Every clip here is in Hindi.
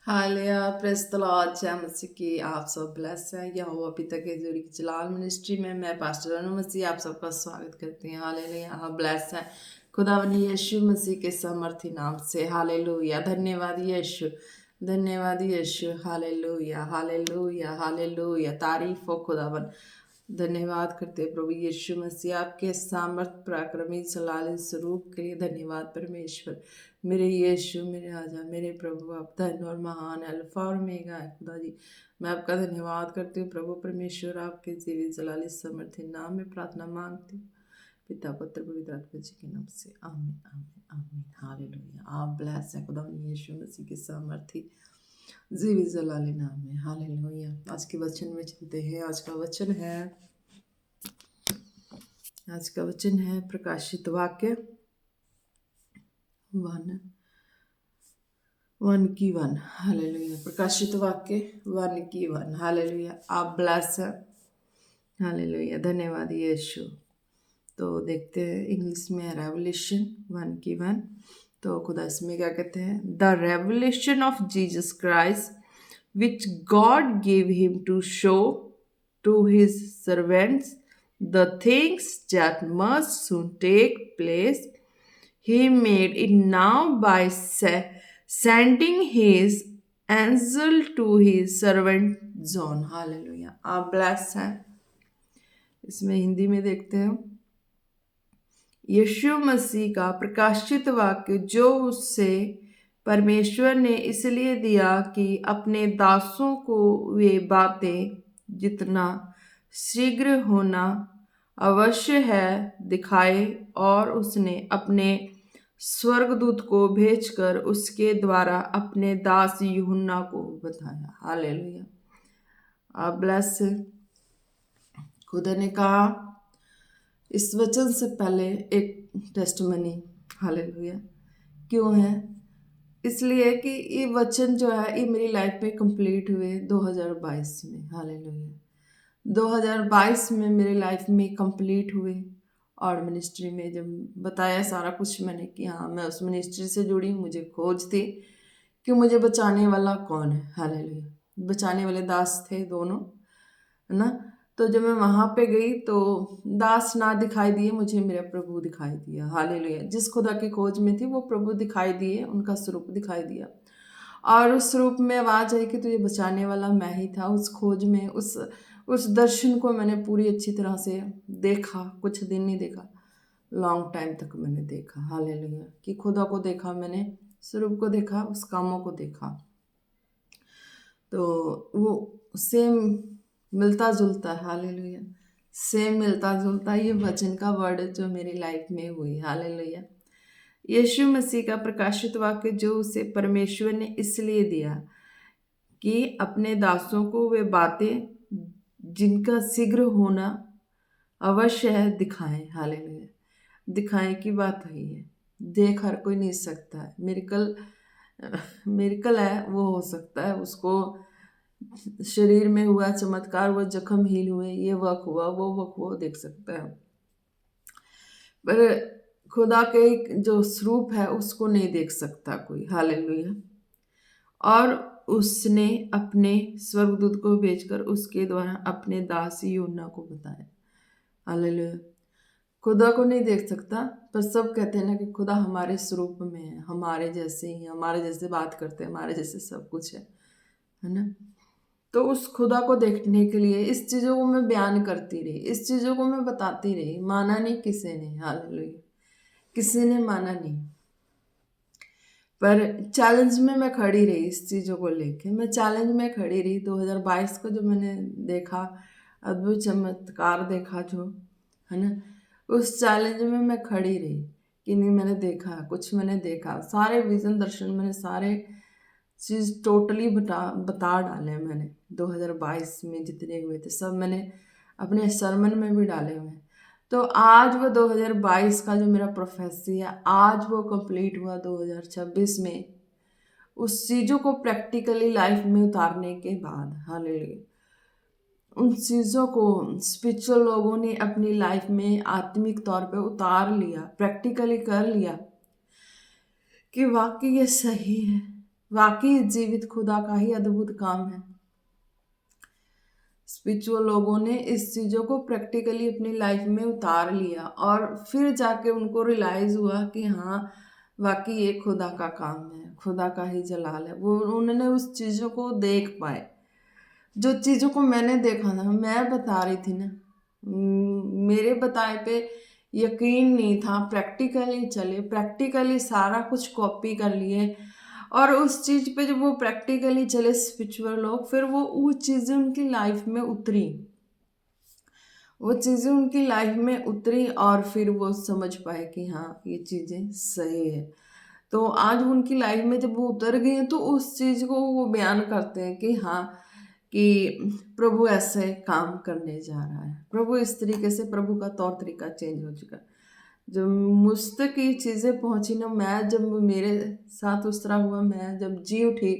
हालेलुया प्रेज द लॉर्ड जय मसीह की। आप सब ब्लेस हैं। यहोवा पिता के जोड़ी की जलाल मिनिस्ट्री में मैं पास्टर अनु मसीह आप सबका स्वागत करती हूँ। हालेलुया आप ब्लेस हैं खुदावंद यीशु मसीह के सामर्थी नाम से। हालेलुया धन्यवाद यीशु, धन्यवाद यीशु। हालेलुया हालेलुया हालेलुया तारीफ हो खुदावंद। धन्यवाद करते हैं प्रभु यीशु मसीह आपके सामर्थ पराक्रमी जलाली स्वरूप के लिए। धन्यवाद परमेश्वर मेरे यीशु, मेरे राजा, मेरे प्रभु, आप धन और महान अल्फा और ओमेगा है खुदा जी। मैं आपका धन्यवाद करती हूँ प्रभु परमेश्वर, आपके जीवित जलाली समर्थी नाम में प्रार्थना मांगती हूँ, पिता पुत्र पवित्र आत्मा जी के नाम से आमीन आमीन आमीन। हालेलुया आप ब्लेस है खुदा यीशु मसीह के सामर्थी जीवित जलाली नाम में। हालेलुया आज के वचन में चलते हैं। आज का वचन है प्रकाशित वाक्य 1:1। हालेलुया प्रकाशित वाक्य 1:1। हालेलुया आप ब्लेस है। हालेलुया धन्यवाद यीशु। तो देखते हैं इंग्लिश में रेवलेशन 1:1। तो खुदा इसमें क्या कहते हैं, the revelation of Jesus Christ which God gave him to show to his servants the things that must soon take place. He made it now by sending his angel to his servant John. Hallelujah. आप ब्लेस हैं। इसमें हिंदी में देखते हैं, यीशु मसीह का प्रकाशित वाक्य जो उससे परमेश्वर ने इसलिए दिया कि अपने दासों को वे बातें जितना शीघ्र होना अवश्य है दिखाए, और उसने अपने स्वर्गदूत को भेजकर उसके द्वारा अपने दास यूहन्ना को बताया। हालेलुया आप ब्लेस। खुदा ने कहा इस वचन से पहले एक टेस्टमनी। हालेलुया क्यों है, इसलिए कि ये वचन जो है ये मेरी लाइफ में कंप्लीट हुए 2022 में। हालेलुया 2022 में मेरी लाइफ में कंप्लीट हुए, और मिनिस्ट्री में जब बताया सारा कुछ मैंने कि हाँ मैं उस मिनिस्ट्री से जुड़ी, मुझे खोज थी कि मुझे बचाने वाला कौन है। हालेलुया बचाने वाले दास थे दोनों, है ना। तो जब मैं वहाँ पे गई तो दास ना दिखाई दिए, मुझे मेरा प्रभु दिखाई दिया। हालेलुया जिस खुदा की खोज में थी वो प्रभु दिखाई दिए, उनका स्वरूप दिखाई दिया, और उस स्वरूप में आवाज आई कि तुझे बचाने वाला मैं ही था। उस खोज में उस दर्शन को मैंने पूरी अच्छी तरह से देखा। कुछ दिन नहीं देखा, लॉन्ग टाइम तक मैंने देखा। हालेलुया कि खुदा को देखा, मैंने स्वरूप को देखा, उस कामों को देखा। तो वो सेम मिलता जुलता है। हालेलुया सेम मिलता जुलता ये वचन का वर्ड जो मेरी लाइफ में हुई। हालेलुया यीशु मसीह का प्रकाशित वाक्य जो उसे परमेश्वर ने इसलिए दिया कि अपने दासों को वे बातें जिनका शीघ्र होना अवश्य है दिखाएं। हालेलुया दिखाएं की बात है, ये देख हर कोई नहीं सकता है। मिरेकल है वो हो सकता है, उसको शरीर में हुआ चमत्कार, वो जख्म हील हुए, ये वर्क हुआ, वो वर्क हुआ देख सकता है, पर खुदा के जो स्वरूप है उसको नहीं देख सकता कोई। हालेलुया और उसने अपने स्वर्गदूत को भेजकर उसके द्वारा अपने दास यूहन्ना को बताया। हालेलुया खुदा को नहीं देख सकता, पर सब कहते हैं ना कि खुदा हमारे स्वरूप में है, हमारे जैसे ही, हमारे जैसे बात करते हैं, हमारे जैसे सब कुछ है ना। तो उस खुदा को देखने के लिए इस चीज़ों को मैं बयान करती रही, इस चीज़ों को मैं बताती रही। माना नहीं किसी ने। हालेलुया किसी ने माना नहीं, पर चैलेंज में मैं खड़ी रही। इस चीज़ों को लेके मैं चैलेंज में खड़ी रही। 2022 को जो मैंने देखा, अद्भुत चमत्कार देखा जो है ना, उस चैलेंज में मैं खड़ी रही कि नहीं मैंने देखा, कुछ मैंने देखा, सारे विजन दर्शन मैंने सारे चीज़ टोटली बता डाले मैंने। 2022 में जितने हुए थे सब मैंने अपने सरमन में भी डाले हुए हैं। तो आज वो 2022 का जो मेरा प्रोफेसी है आज वो कंप्लीट हुआ 2026 में, उस चीज़ों को प्रैक्टिकली लाइफ में उतारने के बाद। हालेलुया उन चीज़ों को स्पिरिचुअल लोगों ने अपनी लाइफ में आत्मिक तौर पे उतार लिया, प्रैक्टिकली कर लिया कि वाकई ये सही है, वाकई जीवित खुदा का ही अद्भुत काम है। स्पिरिचुअल लोगों ने इस चीज़ों को प्रैक्टिकली अपनी लाइफ में उतार लिया और फिर जाके उनको रियलाइज हुआ कि हाँ, वाकई ये खुदा का काम है, खुदा का ही जलाल है। वो उन्होंने उस चीज़ों को देख पाए, जो चीज़ों को मैंने देखा ना, मैं बता रही थी ना, मेरे बताए पे यकीन नहीं था, प्रैक्टिकली चले, प्रैक्टिकली सारा कुछ कॉपी कर लिए और उस चीज़ पे जब वो प्रैक्टिकली चले स्पिरिचुअल लोग, फिर वो चीज़ें उनकी लाइफ में उतरी, वो चीज़ें उनकी लाइफ में उतरी और फिर वो समझ पाए कि हाँ, ये चीज़ें सही है। तो आज उनकी लाइफ में जब वो उतर गए हैं तो उस चीज़ को वो बयान करते हैं कि हाँ, कि प्रभु ऐसे काम करने जा रहा है, प्रभु इस तरीके से, प्रभु का तौर तरीका चेंज हो चुका है। जब मुझ तक ये चीज़ें पहुंची ना, मैं जब मेरे साथ उस तरह हुआ, मैं जब जी उठी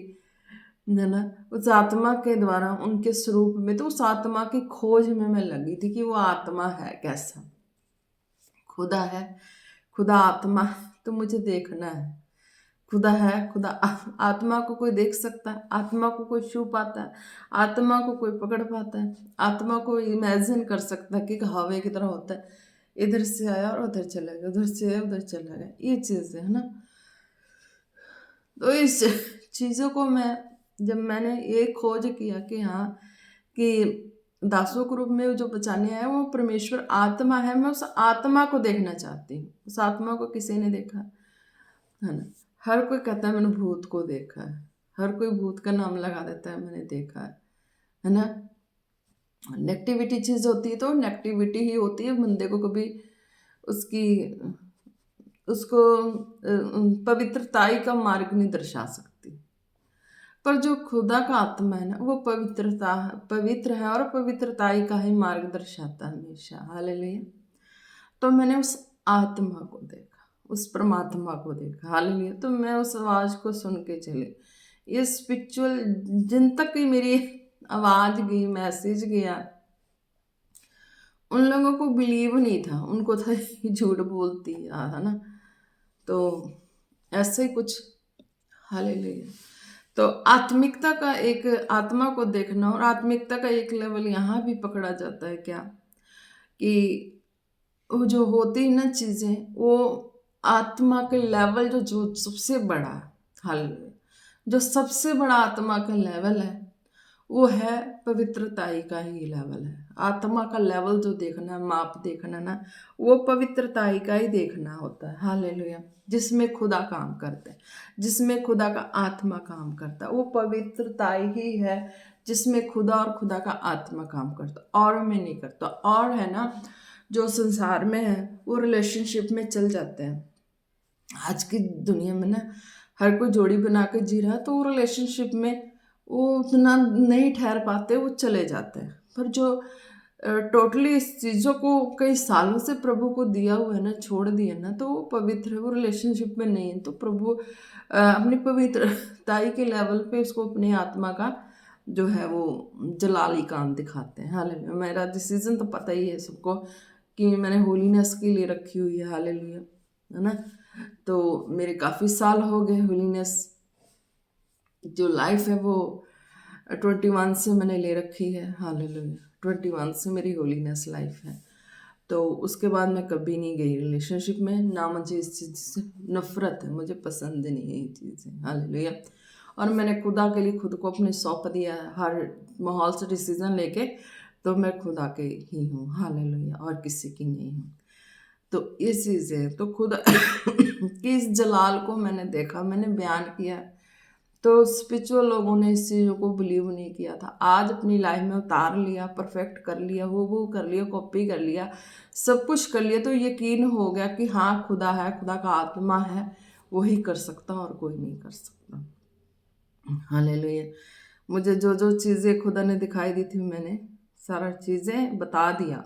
है ना, उस आत्मा के द्वारा उनके स्वरूप में, तो उस आत्मा की खोज में मैं लगी थी कि वो आत्मा है कैसा, खुदा है, खुदा आत्मा है, तो मुझे देखना है। खुदा है, खुदा आत्मा को कोई देख सकता है, आत्मा को कोई छू पाता है, आत्मा को कोई पकड़ पाता है, आत्मा को इमेजिन कर सकता है कि हवा की तरह होता है, इधर से आया और उधर चला गया, उधर से आया उधर चला गया, ये चीज़ है ना। तो इस चीज़ों को मैं, जब मैंने ये खोज किया कि हाँ, कि दासों के रूप में जो बचाने आया वो परमेश्वर आत्मा है, मैं उस आत्मा को देखना चाहती हूँ। उस आत्मा को किसी ने देखा है ना, हर कोई कहता है मैंने भूत को देखा है, हर कोई भूत का नाम लगा देता है मैंने देखा है ना। नेगेटिविटी चीज़ होती है तो नेगेटिविटी ही होती है, बंदे को कभी उसकी उसको पवित्रताई का मार्ग नहीं दर्शा सकती। पर जो खुदा का आत्मा है ना, वो पवित्र है और पवित्रताई का ही मार्ग दर्शाता है हमेशा। हालेलुया। तो मैंने उस आत्मा को देखा, उस परमात्मा को देखा। हालेलुया। तो मैं उस आवाज़ को सुन के चले, ये स्पिरिचुअल जिन तक की मेरी आवाज़ गई, मैसेज गया, उन लोगों को बिलीव नहीं था, उनको था ये झूठ बोलती है ना। तो ऐसे ही कुछ। हालेलुया। तो आत्मिकता का एक, आत्मा को देखना और आत्मिकता का एक लेवल यहाँ भी पकड़ा जाता है क्या, कि वो जो होती है ना चीज़ें, वो आत्मा के लेवल जो जो सबसे बड़ा है, हालेलुया, जो सबसे बड़ा आत्मा का लेवल है वो है पवित्रताई का ही लेवल है। आत्मा का लेवल जो देखना, माप देखना ना, वो पवित्रताई का ही देखना होता है। हालेलुया। जिसमें खुदा काम करता है, जिसमें खुदा का आत्मा काम करता है, वो पवित्रताई ही है जिसमें खुदा और खुदा का आत्मा काम करता, और में नहीं करता। और है ना, जो संसार में है वो रिलेशनशिप में चल जाते हैं। आज की दुनिया में ना हर कोई जोड़ी बना के जी रहा है, तो वो रिलेशनशिप में वो उतना नहीं ठहर पाते, वो चले जाते हैं। पर जो टोटली इस चीज़ों को कई सालों से प्रभु को दिया हुआ है ना, छोड़ दिया ना, तो वो पवित्र है, वो रिलेशनशिप में नहीं है, तो प्रभु अपनी पवित्रताई के लेवल पे उसको अपनी आत्मा का जो है वो जलाली काम दिखाते हैं। हालेलुया। मेरा डिसीजन तो पता ही है सबको कि मैंने होलीनेस के लिए रखी हुई है। हालेलुया, है ना। तो मेरे काफ़ी साल हो गए होलीनेस जो लाइफ है वो 21 से मैंने ले रखी है। हालेलुया। 21 से मेरी होलीनेस लाइफ है। तो उसके बाद मैं कभी नहीं गई रिलेशनशिप में, ना मुझे इस चीज़ से नफरत है, मुझे पसंद नहीं है ये चीज़ें। हालेलुया। और मैंने खुदा के लिए खुद को अपने सौंप दिया है, हर माहौल से डिसीज़न लेके, तो मैं खुदा के ही हूँ। हालेलुया। और किसी की नहीं हूँ। तो ये चीज़ है। तो खुदा कि इस जलाल को मैंने देखा, मैंने बयान किया, तो स्पिरिचुअल लोगों ने इस चीज़ों को बिलीव नहीं किया था। आज अपनी लाइफ में उतार लिया, परफेक्ट कर लिया, वो कर लिया, कॉपी कर लिया, सब कुछ कर लिया, तो यकीन हो गया कि हाँ, खुदा है, खुदा का आत्मा है, वही कर सकता और कोई नहीं कर सकता। हालेलुया। मुझे जो जो चीज़ें खुदा ने दिखाई दी थी, मैंने सारा चीज़ें बता दिया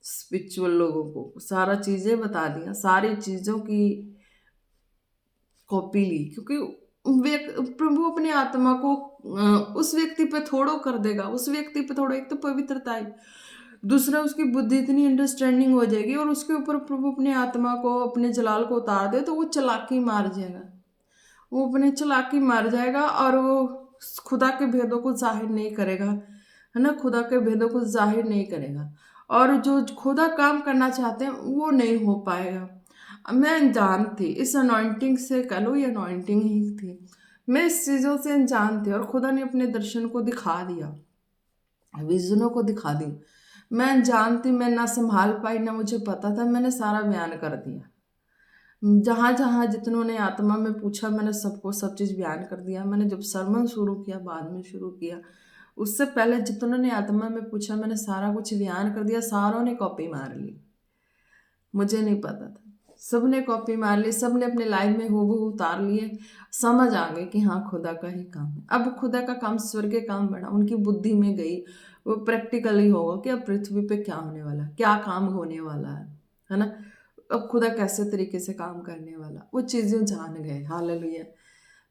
स्पिरिचुअल लोगों को, सारा चीज़ें बता दिया, सारी चीज़ों की कॉपी ली, क्योंकि प्रभु अपनी आत्मा को उस व्यक्ति पे थोड़ो कर देगा, उस व्यक्ति पे थोड़ा, एक तो पवित्रता है, दूसरा उसकी बुद्धि इतनी अंडरस्टैंडिंग हो जाएगी और उसके ऊपर प्रभु अपनी आत्मा को, अपने जलाल को उतार दे तो वो चालाकी मार जाएगा। वो अपने चालाकी मार जाएगा और वो खुदा के भेदों को जाहिर नहीं करेगा, है ना, खुदा के भेदों को जाहिर नहीं करेगा, और जो खुदा काम करना चाहते हैं वो नहीं हो पाएगा। मैं अनजान थी इस अनॉइंटिंग से, कह लो ये अनॉइंटिंग ही थी, मैं इस चीज़ों से अनजान थी और खुदा ने अपने दर्शन को दिखा दिया, विजनों को दिखा दी। मैं अनजान थी, मैं ना संभाल पाई, ना मुझे पता था, मैंने सारा बयान कर दिया। जहाँ जहाँ जितनों ने आत्मा में पूछा मैंने सबको सब चीज़ बयान कर दिया। मैंने जब सरमन शुरू किया, बाद में शुरू किया, उससे पहले जितनों ने आत्मा में पूछा मैंने सारा कुछ बयान कर दिया। सारों ने कॉपी मार ली, मुझे नहीं पता था, सब ने कॉपी मार ली, सब ने अपने लाइफ में हूबहू उतार लिए। समझ आ गए कि हाँ खुदा का ही काम है। अब खुदा का काम स्वर्गीय काम बड़ा उनकी बुद्धि में गई, वो प्रैक्टिकली होगा कि अब पृथ्वी पे क्या होने वाला, क्या काम होने वाला है ना, अब खुदा कैसे तरीके से काम करने वाला, वो चीज़ें जान गए। हालेलुया।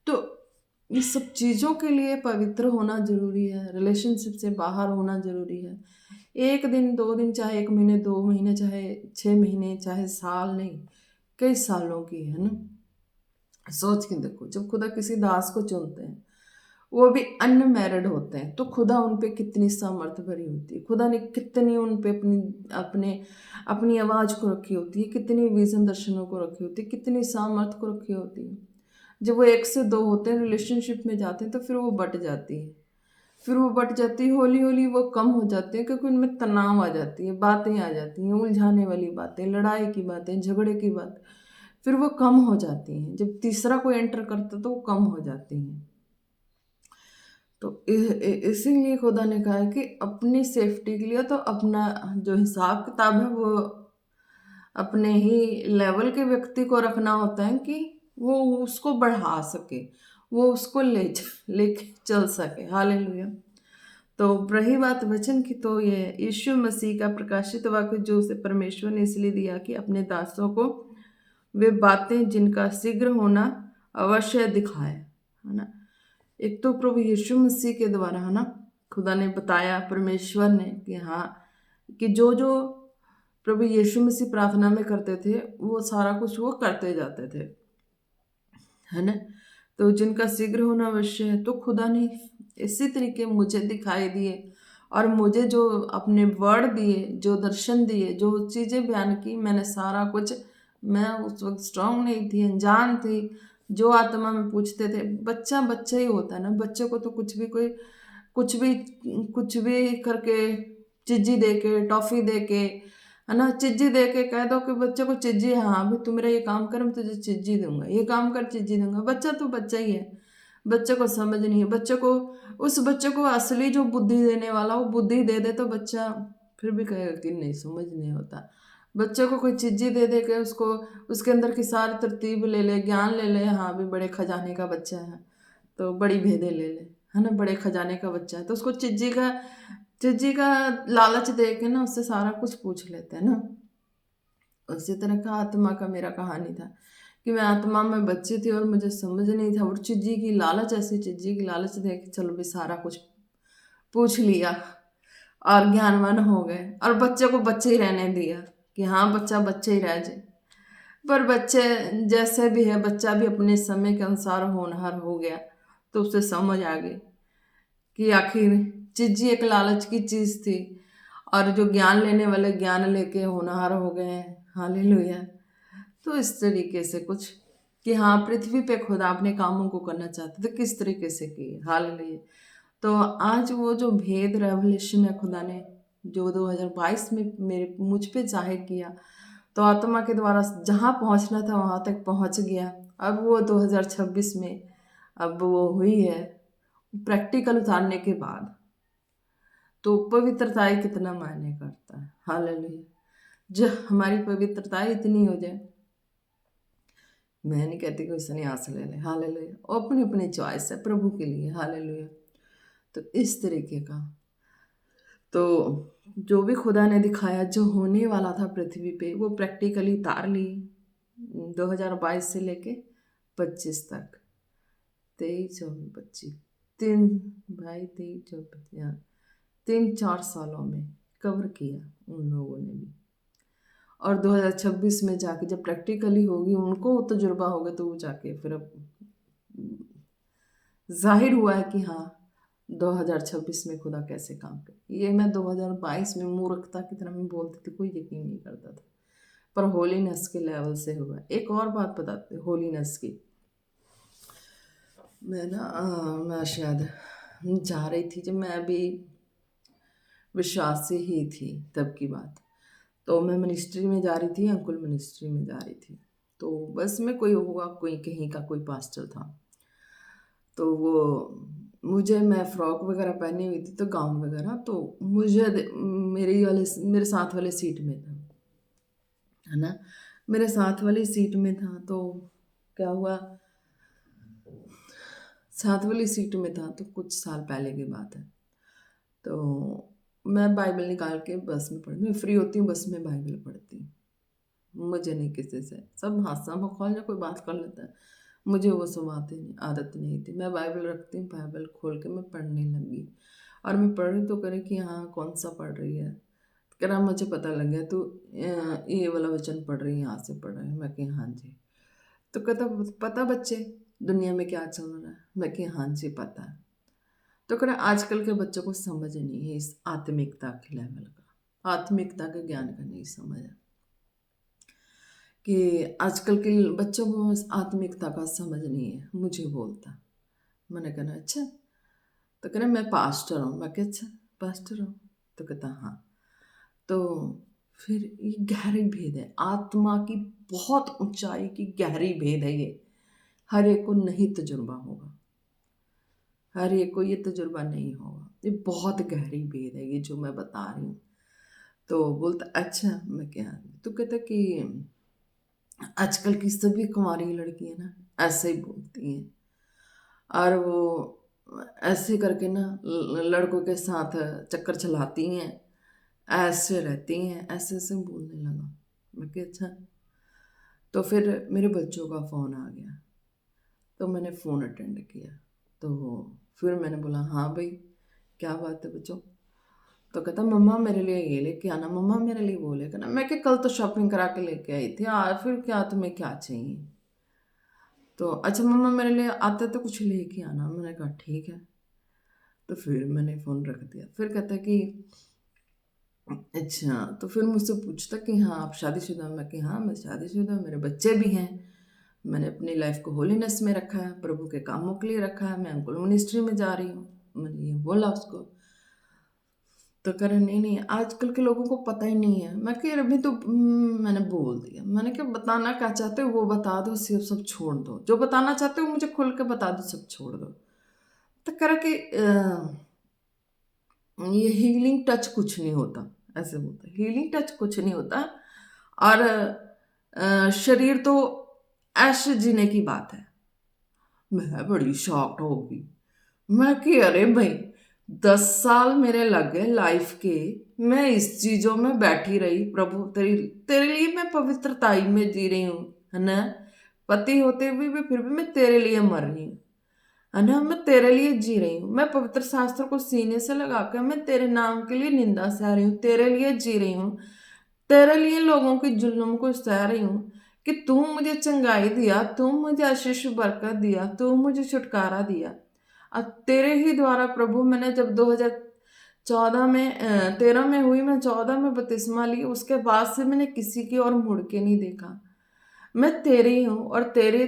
तो ये सब चीज़ों के लिए पवित्र होना जरूरी है, रिलेशनशिप से बाहर होना जरूरी है। एक दिन, 2 दिन, चाहे 1 महीने, 2 महीने, चाहे 6 महीने, चाहे साल नहीं, कई सालों की, है ना। सोच के देखो, जब खुदा किसी दास को चुनते हैं, वो भी अनमैरिड होते हैं, तो खुदा उन पे कितनी सामर्थ भरी होती है, खुदा ने कितनी उन पे अपनी अपने अपनी आवाज़ को रखी होती है, कितनी विजन दर्शनों को रखी होती है, कितनी सामर्थ को रखी होती है। जब वो 1 से 2 होते हैं, रिलेशनशिप में जाते हैं, तो फिर वो बट जाती है, फिर वो बट जाती है, हौली हौली वो कम हो जाते हैं, क्योंकि उनमें तनाव आ जाती है, बातें आ जाती हैं, उलझाने वाली बातें, लड़ाई की बातें, झगड़े की बात, फिर वो कम हो जाती हैं। जब तीसरा कोई एंटर करता तो वो कम हो जाती हैं। तो इसीलिए खुदा ने कहा है कि अपनी सेफ्टी के लिए तो अपना जो हिसाब किताब है वो अपने ही लेवल के व्यक्ति को रखना होता है, कि वो उसको बढ़ा सके, वो उसको लेके चल सके। हालेलुया। तो रही बात वचन की, तो ये यीशु मसीह का प्रकाशित वाक्य जो उसे परमेश्वर ने इसलिए दिया कि अपने दासों को वे बातें जिनका शीघ्र होना अवश्य दिखाए, है ना। एक तो प्रभु यीशु मसीह के द्वारा, है ना, खुदा ने बताया, परमेश्वर ने, कि हाँ, कि जो जो प्रभु यीशु मसीह प्रार्थना में करते थे वो सारा कुछ वो करते जाते थे, है ना। तो जिनका शीघ्र होना अवश्य है, तो खुदा ने इसी तरीके मुझे दिखाई दिए और मुझे जो अपने वर्ड दिए, जो दर्शन दिए, जो चीज़ें बयान की, मैंने सारा कुछ, मैं उस वक्त स्ट्रांग नहीं थी, अनजान थी। जो आत्मा में पूछते थे, बच्चा बच्चा ही होता है ना, बच्चे को तो कुछ भी कोई कुछ भी करके, चिज्जी दे के, टॉफी दे के, है ना, चिज्जी दे के कह दो कि बच्चे को चिज्जी, हाँ भाई तू मेरा ये काम कर, मैं तुझे चिज्जी दूंगा, ये काम कर चिज्जी दूंगा। बच्चा तो बच्चा ही है, बच्चे को समझ नहीं है, बच्चे को, उस बच्चे को असली जो बुद्धि देने वाला वो बुद्धि दे दे तो बच्चा फिर भी कहेगा कि नहीं, समझ नहीं होता। बच्चे को कोई चिज्जी दे दे के उसको, उसके अंदर की सारी तरतीब ले ले, ज्ञान ले ले, हाँ भी बड़े खजाने का बच्चा है, तो बड़ी भेदे ले ले, है ना, बड़े खजाने का बच्चा है, तो उसको चिज्जी का लालच दे के ना उससे सारा कुछ पूछ लेते हैं ना। उसी तरह का आत्मा का मेरा कहानी था, कि मैं आत्मा में बच्ची थी और मुझे समझ नहीं था, और चिज्जी की लालच, ऐसी चिज्जी की लालच दे के चलो भी सारा कुछ पूछ लिया और ज्ञानवान हो गए, और बच्चे को बच्चे ही रहने दिया, कि हाँ बच्चा बच्चे ही रह जाए। पर बच्चे जैसे भी है, बच्चा भी अपने समय के अनुसार होनहार हो गया, तो उसे समझ आ गई कि आखिर चिज्जी एक लालच की चीज थी, और जो ज्ञान लेने वाले ज्ञान लेके होनहार हो गए हैं। हालेलुया। तो इस तरीके से कुछ, कि हाँ पृथ्वी पे खुदा अपने कामों को करना चाहते थे, किस तरीके से किए। हालेलुया। तो आज वो जो भेद रेवलेशन है खुदा ने जो 2022 में मेरे मुझ पे जाहिर किया, तो आत्मा के द्वारा जहाँ पहुँचना था वहाँ तक पहुँच गया। अब वो 2026 में अब वो हुई है, प्रैक्टिकल उतारने के बाद। तो पवित्रता ही कितना मायने करता है। हालेलुया। जब हमारी पवित्रता इतनी हो जाए, मैं नहीं कहती कोई सन्यास ले ले, हालेलुया, अपनी अपनी चॉइस है प्रभु के लिए। हालेलुया। तो इस तरीके का, तो जो भी खुदा ने दिखाया, जो होने वाला था पृथ्वी पे, वो प्रैक्टिकली उतार ली 2022 से लेके 25 तक, 23, 24, 25, 3 भाई, 23, 24, हाँ, 3-4 सालों में कवर किया उन लोगों ने भी। और 2026 में जाके जब प्रैक्टिकली होगी, उनको तजुर्बा होगा, तो वो जाके फिर अब जाहिर हुआ है कि हाँ 2026 में खुदा कैसे काम करे। ये मैं 2022 में मूर्खता की तरह मैं बोलती थी, कोई यकीन नहीं करता था, पर होलीनेस के लेवल से हुआ। एक और बात बताते होलीनेस की। मैं शायद जा रही थी, जब मैं अभी विश्वासी ही थी तब की बात, तो मैं मिनिस्ट्री में जा रही थी, अंकुल मिनिस्ट्री में जा रही थी। तो बस में कोई होगा, कोई कहीं का कोई पास्टर था, तो वो मुझे, मैं फ्रॉक वगैरह पहनी हुई थी तो गाउन वगैरह, तो मेरे साथ वाले सीट में था, है ना, मेरे साथ वाली सीट में था। तो क्या हुआ, साथ वाली सीट में था, तो कुछ साल पहले की बात है। तो मैं बाइबल निकाल के बस में पढ़ती, मैं फ्री होती हूँ बस में बाइबल पढ़ती हूँ। मुझे नहीं किसी से, सब हादसा मखौल या कोई बात कर लेता है, मुझे वो सब आदत नहीं थी। मैं बाइबल रखती हूँ, बाइबल खोल के मैं पढ़ने लगी, और मैं पढ़ रही तो करे कि हाँ कौन सा पढ़ रही है, कह रहा मुझे पता लग गया तू ये वाला वचन पढ़ रही है, यहाँ से पढ़ रही है। मैं कि हाँ जी। तो कहता पता बच्चे दुनिया में क्या चल रहा है। मैं कि हाँ जी पता है। तो कह रहा आजकल के बच्चों को समझ नहीं है इस आत्मिकता के लेवल का, आत्मिकता के ज्ञान का नहीं समझ है, कि आजकल के बच्चों को इस आत्मिकता का समझ नहीं है। मुझे बोलता, मैंने कहना अच्छा, तो कहना मैं पास्टर हूँ। मैं कहा अच्छा पास्टर हूँ, तो कहता हाँ। तो फिर ये गहरी भेद है, आत्मा की बहुत ऊंचाई की गहरी भेद है ये, हर एक को नहीं तजुर्बा होगा, हर एक को ये तजुर्बा नहीं होगा, ये बहुत गहरी भेद है ये जो मैं बता रही हूँ। तो बोलता अच्छा। मैं क्या, तो कहता कि आजकल की सभी कुंवारी लड़कियां ना ऐसे ही बोलती हैं, और वो ऐसे करके ना लड़कों के साथ चक्कर चलाती हैं, ऐसे रहती हैं, ऐसे ऐसे बोलने लगा। मैं कि अच्छा। तो फिर मेरे बच्चों का फ़ोन आ गया, तो मैंने फ़ोन अटेंड किया। तो फिर मैंने बोला हाँ भाई क्या बात है बच्चों। तो कहता मम्मा मेरे लिए ये लेके आना, मम्मा मेरे लिए वो लेके आना। मैं कि कल तो शॉपिंग करा के लेके आई थी, फिर क्या तुम्हें क्या चाहिए। तो अच्छा मम्मा मेरे लिए आते तो कुछ लेके आना। मैंने कहा ठीक है। तो फिर मैंने फ़ोन रख दिया। फिर कहता कि अच्छा, तो फिर मुझसे पूछता कि हाँ आप शादीशुदा। मैं कि हाँ मैं शादीशुदा, मेरे बच्चे भी हैं, मैंने अपनी लाइफ को होलीनेस में रखा है, प्रभु के कामों के लिए रखा है, मैं अंकुल मिनिस्ट्री में जा रही हूँ। मैंने ये बोला उसको। तो कह रहे नहीं नहीं आजकल के लोगों को पता ही नहीं है। मैं कह अभी तो मैंने बोल दिया। मैंने क्या बताना क्या चाहते हो वो बता दो, सिर्फ सब छोड़ दो, जो बताना चाहते हो मुझे खुल के बता दो, सब छोड़ दो। तो कह रहा कि ये हीलिंग टच कुछ नहीं होता, ऐसे बोलता हीलिंग टच कुछ नहीं होता, और शरीर तो ऐश जीने की बात है। मैं बड़ी शॉक्ड होगी। मैं कि अरे भाई 10 साल मेरे लग गए लाइफ के, मैं इस चीजों में बैठी रही, प्रभु तेरी तेरे लिए मैं पवित्रताई में जी रही हूँ, है ना, पति होते हुए भी फिर भी मैं तेरे लिए मर रही हूँ, है ना, मैं तेरे लिए जी रही हूँ, मैं पवित्र शास्त्र को सीने से लगाकर मैं तेरे नाम के लिए निंदा सह रही हूँ, तेरे लिए जी रही हूँ, तेरे लिए लोगों की जुल्म को सह रही हूँ, कि तू मुझे चंगाई दिया, तू मुझे आशीष बरकत दिया, तू मुझे छुटकारा दिया। अब तेरे ही द्वारा प्रभु, मैंने जब 2014 में 13 में हुई, मैं 14 में बपतिस्मा ली, उसके बाद से मैंने किसी की ओर मुड़ के नहीं देखा। मैं तेरी हूँ, और तेरे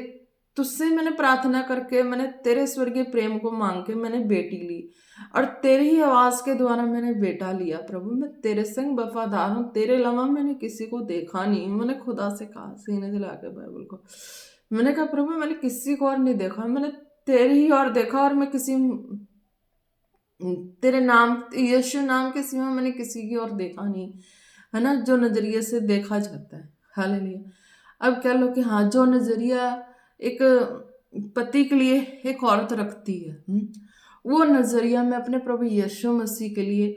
तुझसे मैंने प्रार्थना करके, मैंने तेरे स्वर्गीय प्रेम को मांग के मैंने बेटी ली, और तेरी ही आवाज के द्वारा मैंने बेटा लिया। प्रभु मैं तेरे संग वफादार हूँ, तेरे अलावा मैंने किसी को देखा नहीं। मैंने खुदा से कहा, सीने से लाके बाइबल को, मैंने कहा प्रभु मैंने किसी को और नहीं देखा, मैंने तेरे ही और देखा, और मैं किसी तेरे नाम यीशु नाम के सिवा मैंने किसी की और देखा नहीं, है ना, जो नजरिए से देखा जाता है। हालेलुया। अब कह लो कि हाँ जो नजरिया एक पति के लिए एक औरत रखती है, वो नजरिया मैं अपने प्रभु यीशु मसीह के लिए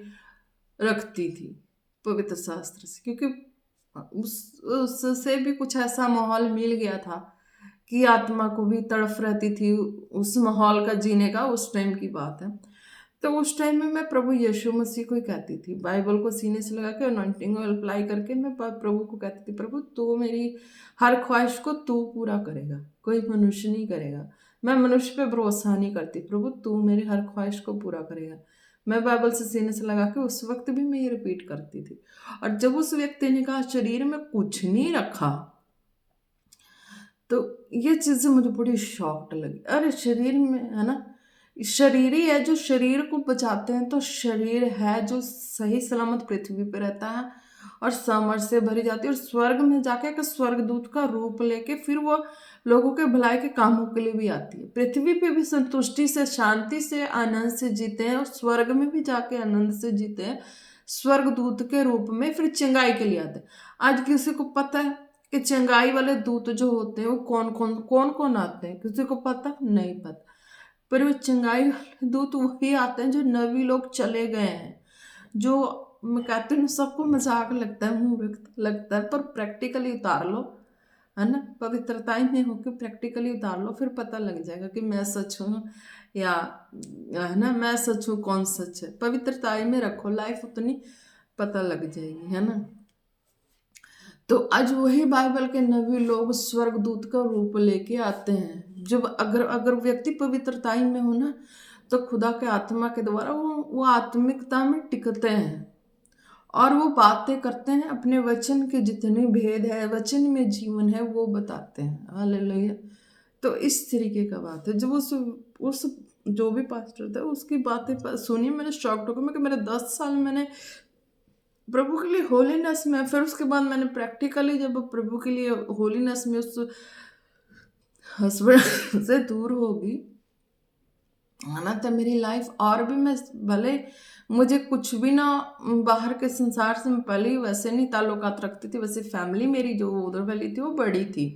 रखती थी पवित्र शास्त्र से, क्योंकि उससे भी कुछ ऐसा माहौल मिल गया था कि आत्मा को भी तड़फ रहती थी उस माहौल का जीने का। उस टाइम की बात है। तो उस टाइम में मैं प्रभु यीशु मसीह को ही कहती थी, बाइबल को सीने से लगा के अनॉइंटिंग ऑयल अप्लाई करके मैं प्रभु को कहती थी, प्रभु तू मेरी हर ख्वाहिश को तू पूरा करेगा, कोई मनुष्य नहीं करेगा। मैं मनुष्य पे भरोसा नहीं करती प्रभु, तू मेरी हर ख्वाहिश को पूरा करेगा। मैं बाइबल से सीने से लगा के उस वक्त भी मैं ये रिपीट करती थी। और जब उस व्यक्ति ने कहा शरीर में कुछ नहीं रखा, तो ये चीज़ें मुझे बड़ी शॉक्ड लगी। अरे शरीर में है ना, शरीर ही है जो शरीर को बचाते हैं, तो शरीर है जो सही सलामत पृथ्वी पे रहता है और सामर्थ से भरी जाती है, और स्वर्ग में जाके एक स्वर्गदूत का रूप लेके फिर वो लोगों के भलाई के कामों के लिए भी आती है। पृथ्वी पे भी संतुष्टि से, शांति से, आनंद से जीते हैं, और स्वर्ग में भी जाके आनंद से जीते हैं, स्वर्गदूत के रूप में फिर चंगाई के लिए आते हैं। आज किसी को पता है कि चंगाई वाले दूत जो होते हैं वो कौन कौन आते हैं? किसी को पता नहीं पता। पर वो चंगाई वाले दूत वही आते हैं जो नबी लोग चले गए हैं। जो मैं कहती हूँ सबको मजाक लगता है, मुंह लगता है, पर प्रैक्टिकली उतार लो, है ना, पवित्रता में होकर प्रैक्टिकली उतार लो, फिर पता लग जाएगा कि मैं सच हूँ या है ना, मैं सच हूँ कौन सच है। पवित्रता में रखो, लाइफ उतनी पता लग जाएगी, है ना। तो आज वही बाइबल के नबी लोग स्वर्गदूत का रूप लेके आते हैं। जब अगर अगर व्यक्ति पवित्रता में हो ना, तो खुदा के आत्मा के द्वारा वो आत्मिकता में टिकते हैं और वो बातें करते हैं, अपने वचन के जितने भेद है, वचन में जीवन है, वो बताते हैं। हालेलुया। तो इस तरीके का बात है। जब उस जो भी पास्टर था उसकी बातें सुनी, मैंने शॉक्ड होकर, मैं कि मेरे 10 साल मैंने प्रभु के लिए होलीनेस में, फिर उसके बाद मैंने प्रैक्टिकली जब प्रभु के लिए होलीनेस में उस हस्बैंड से दूर होगी, है ना, तो मेरी लाइफ और भी, मैं भले मुझे कुछ भी ना बाहर के संसार से, मैं पहले ही वैसे नहीं ताल्लुकात रखती थी, वैसे फैमिली मेरी जो उधर वाली थी वो बड़ी थी,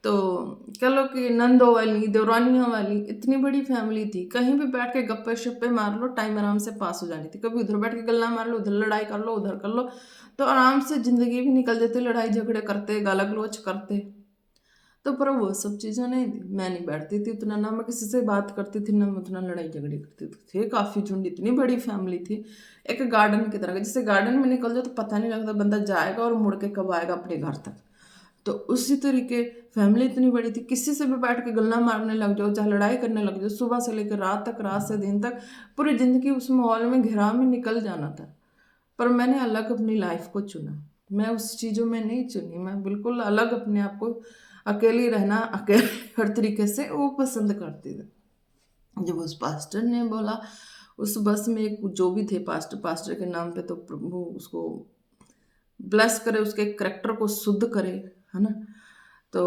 तो कह लो कि नंदों वाली, देवरानियों वाली, इतनी बड़ी फैमिली थी। कहीं भी बैठ के गप्पे शप्पे मार लो, टाइम आराम से पास हो जानी थी। कभी उधर बैठ के गल्ला मार लो, उधर लड़ाई कर लो, उधर कर लो, तो आराम से जिंदगी भी निकल जाती, लड़ाई झगड़े करते, गाला गलौज करते। तो पर वो सब चीज़ें नहीं थी, मैं नहीं बैठती थी उतना, ना मैं किसी से बात करती थी, ना मैं उतना लड़ाई झगड़े करती थी। थे काफ़ी झुंड, इतनी बड़ी फैमिली थी, एक गार्डन की तरह। जैसे गार्डन में निकल जाओ तो पता नहीं लगता बंदा जाएगा और मुड़ के कब आएगा अपने घर तक। तो उसी तरीके फैमिली इतनी बड़ी थी, किसी से भी बैठ के गल्ला मारने लग जाओ, चाहे लड़ाई करने लग जाओ, सुबह से लेकर रात तक, रात से दिन तक, पूरी ज़िंदगी उस माहौल में घेराव में निकल जाना था। पर मैंने अलग अपनी लाइफ को चुना, मैं उस चीज़ों में नहीं चुनी, मैं बिल्कुल अलग अपने आप को, अकेली रहना, अकेले हर तरीके से वो पसंद करती थी। जब उस पास्टर ने बोला, उस बस में एक जो भी थे पास्टर के नाम पे, तो प्रभु उसको ब्लेस करे, उसके करेक्टर को शुद्ध करे, है ना, तो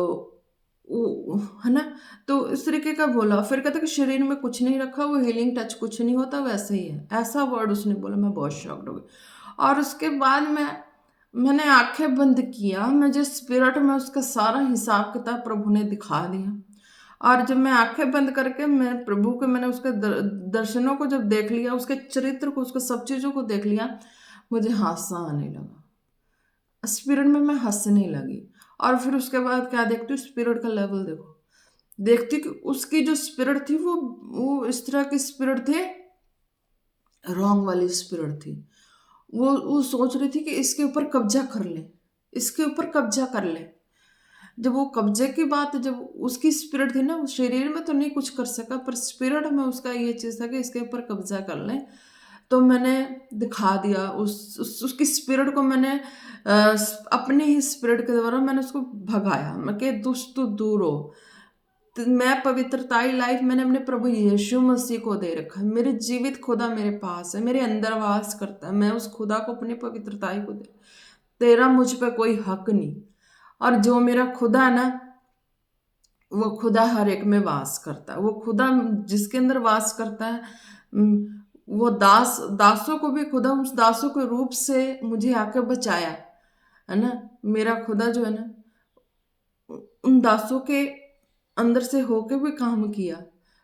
वो, है ना, तो इस तरीके का बोला। फिर कहता कि शरीर में कुछ नहीं रखा, वो हीलिंग टच कुछ नहीं होता, वैसे ही है, ऐसा वर्ड उसने बोला। मैं बहुत शॉक्ड हो गई। और उसके बाद मैंने आंखें बंद किया, मुझे स्पिरिट में उसका सारा हिसाब किताब प्रभु ने दिखा दिया। और जब मैं आंखें बंद करके मैं प्रभु के, मैंने उसके दर्शनों को जब देख लिया, उसके चरित्र को, उसके सब चीज़ों को देख लिया, मुझे हादसा आने लगा, स्पिरिट में मैं हंसने लगी। और फिर उसके बाद क्या देखती हूँ, स्पिरिट का लेवल देखती कि उसकी जो स्पिरिट थी वो इस तरह की स्पिरिट थे, रॉन्ग वाली स्पिरिट थी। वो सोच रही थी कि इसके ऊपर कब्जा कर ले, इसके ऊपर कब्जा कर ले। जब वो कब्जे की बात, जब उसकी स्पिरिट थी ना, वो शरीर में तो नहीं कुछ कर सका, पर स्पिरिट में उसका ये चीज़ था कि इसके ऊपर कब्जा कर ले। तो मैंने दिखा दिया उसकी स्पिरिट को, मैंने अपने ही स्पिरिट के द्वारा मैंने उसको भगाया। मैं कि दुष्ट तू दूर हो। तो मैं पवित्रताई लाइफ मैंने अपने प्रभु यीशु मसीह को दे रखा है। मेरे जीवित खुदा मेरे पास है, मेरे अंदर वास करता है। मैं उस खुदा को, अपनी पवित्रताई को दे, तेरा मुझ पर कोई हक नहीं। और जो मेरा खुदा है ना, वो खुदा हर एक में वास करता है। वो खुदा जिसके अंदर वास करता है, वो दासों को भी खुदा उस दासों के रूप से मुझे आके बचाया, है ना। मेरा खुदा जो है ना, उन दासों के अंदर से होके भी काम किया।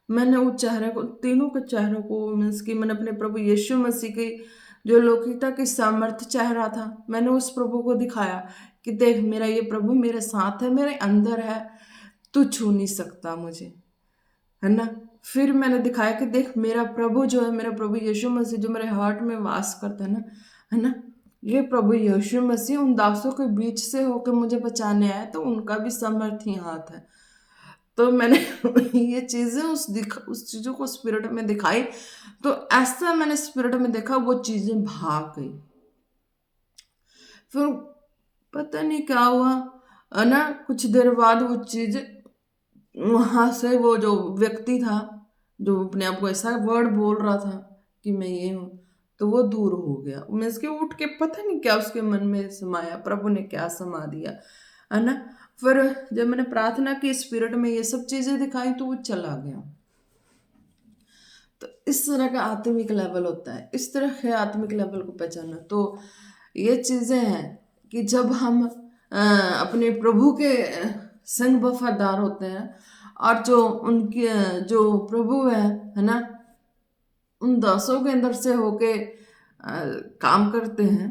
मैंने उस चेहरे को, तीनों के चेहरों को, मीन्स की मैंने अपने प्रभु यीशु मसीह की जो लौकिकता की सामर्थ्य चेहरा था, मैंने उस प्रभु को दिखाया कि देख, मेरा ये प्रभु मेरे साथ है, मेरे अंदर है, तू छू नहीं सकता मुझे, है ना। फिर मैंने दिखाया कि देख, मेरा प्रभु जो है, मेरा प्रभु यीशु मसीह जो मेरे हार्ट में वास करता है ना, है ना, ये प्रभु यीशु मसीह उन दासों के बीच से होकर मुझे बचाने आया, तो उनका भी सामर्थ्य हाथ है। तो मैंने ये चीज़ें उस चीज़ों को स्पिरिट में दिखाई, तो ऐसा मैंने स्पिरिट में देखा, वो चीज़ें भाग गई। फिर पता नहीं क्या हुआ, है ना, कुछ देर बाद वो चीज़ वहाँ से, वो जो व्यक्ति था जो अपने आप को ऐसा वर्ड बोल रहा था कि मैं ये हूँ, तो वो दूर हो गया। मैं इसके उठ के, पता नहीं क्या उसके मन में समाया, प्रभु ने क्या समा दिया, है ना। फिर जब मैंने प्रार्थना की, स्पिरिट में ये सब चीज़ें दिखाई, तो वो चला गया। तो इस तरह का आत्मिक लेवल होता है, इस तरह के आत्मिक लेवल को पहचानना। तो ये चीज़ें हैं कि जब हम अपने प्रभु के संग वफादार होते हैं, और जो उनके जो प्रभु है ना, उन दासों के अंदर से होके काम करते हैं,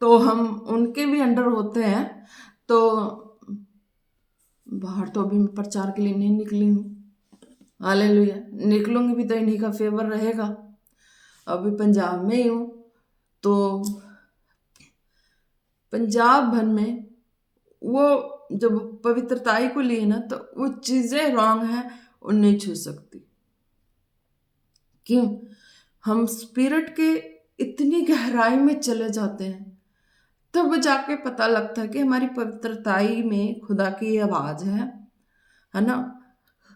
तो हम उनके भी अंडर होते हैं। तो बाहर तो अभी मैं प्रचार के लिए नहीं निकली हूँ, हालेलुया। निकलूंगी भी तो इन्हीं का फेवर रहेगा। अभी पंजाब में ही हूँ, तो पंजाब भर में वो जब पवित्रताई को लिए ना, तो वो चीज़ें रॉन्ग है, वो नहीं छू सकती। क्यों? हम स्पिरिट के इतनी गहराई में चले जाते हैं, तब जाके पता लगता है कि हमारी पवित्रताई में खुदा की आवाज़ है ना।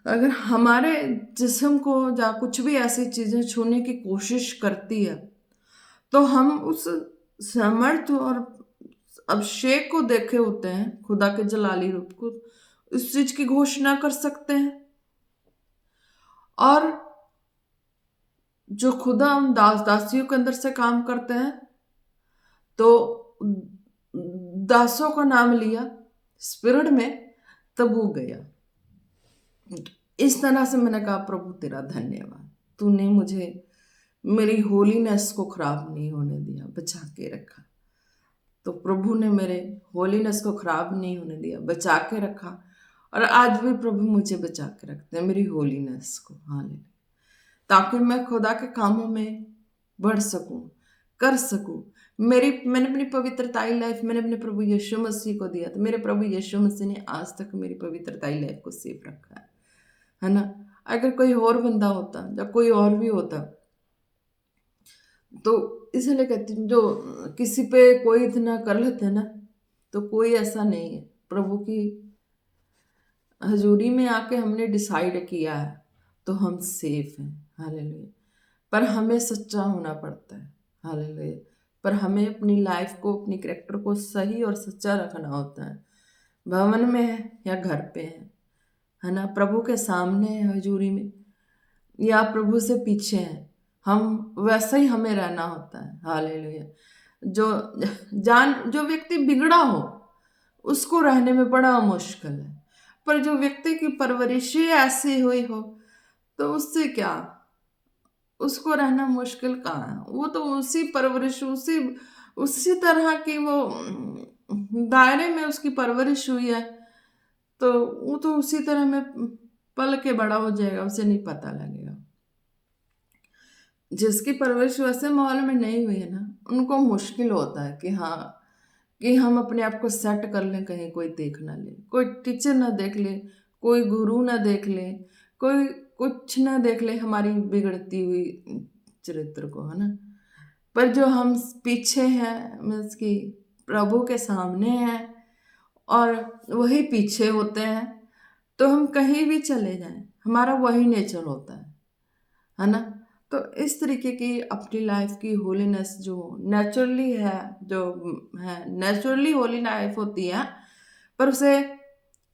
अगर हमारे जिस्म को या कुछ भी ऐसी चीज़ें छूने की कोशिश करती है, तो हम उस समर्थ और अभिषेक को देखे होते हैं, खुदा के जलाली रूप को, इस चीज की घोषणा कर सकते हैं। और जो खुदा उन दास दासियों के अंदर से काम करते हैं, तो दासों का नाम लिया स्पिरिट में, तब वो गया। इस तरह से मैंने कहा, प्रभु तेरा धन्यवाद, तूने मुझे मेरी होलीनेस को खराब नहीं होने दिया, बचा के रखा। तो प्रभु ने मेरे होलीनेस को खराब नहीं होने दिया, बचा के रखा। और आज भी प्रभु मुझे बचा के रखते हैं, मेरी होलीनेस को, हालेलुया, ताकि मैं खुदा के कामों में बढ़ सकूं, कर सकूं। मैंने अपनी पवित्रताई लाइफ मैंने अपने प्रभु यीशु मसीह को दिया, तो मेरे प्रभु यीशु मसीह ने आज तक मेरी पवित्रताई लाइफ को सेफ रखा है ना। अगर कोई और बंदा होता या कोई और भी होता, तो इसलिए कहती हूँ, जो किसी पे कोई इतना कर लेते हैं ना, तो कोई ऐसा नहीं है। प्रभु की हजूरी में आके हमने डिसाइड किया है, तो हम सेफ हैं, हालेलुया। पर हमें सच्चा होना पड़ता है, हालेलुया। पर हमें अपनी लाइफ को, अपनी कैरेक्टर को सही और सच्चा रखना होता है। भवन में है या घर पे है ना, प्रभु के सामने है हजूरी में, या प्रभु से पीछे हैं, हम वैसा ही हमें रहना होता है, हालेलुया। जो व्यक्ति बिगड़ा हो, उसको रहने में बड़ा मुश्किल है। पर जो व्यक्ति की परवरिश ही ऐसी हुई हो, तो उससे क्या, उसको रहना मुश्किल कहाँ है। वो तो उसी परवरिश, उसी उसी तरह की वो दायरे में उसकी परवरिश हुई है, तो वो तो उसी तरह में पल के बड़ा हो जाएगा, उसे नहीं पता लगेगा। जिसकी परवरिश वैसे माहौल में नहीं हुई है ना, उनको मुश्किल होता है कि हाँ, कि हम अपने आप को सेट कर लें, कहीं कोई देख ना ले, कोई टीचर ना देख ले, कोई गुरु ना देख ले, कोई कुछ ना देख ले हमारी बिगड़ती हुई चरित्र को, है ना। पर जो हम पीछे हैं, मीन्स कि प्रभु के सामने हैं और वही पीछे होते हैं, तो हम कहीं भी चले जाएं, हमारा वही नेचर होता है ना। तो इस तरीके की अपनी लाइफ की होलीनेस जो नेचुरली है, जो है नेचुरली होली लाइफ होती है, पर उसे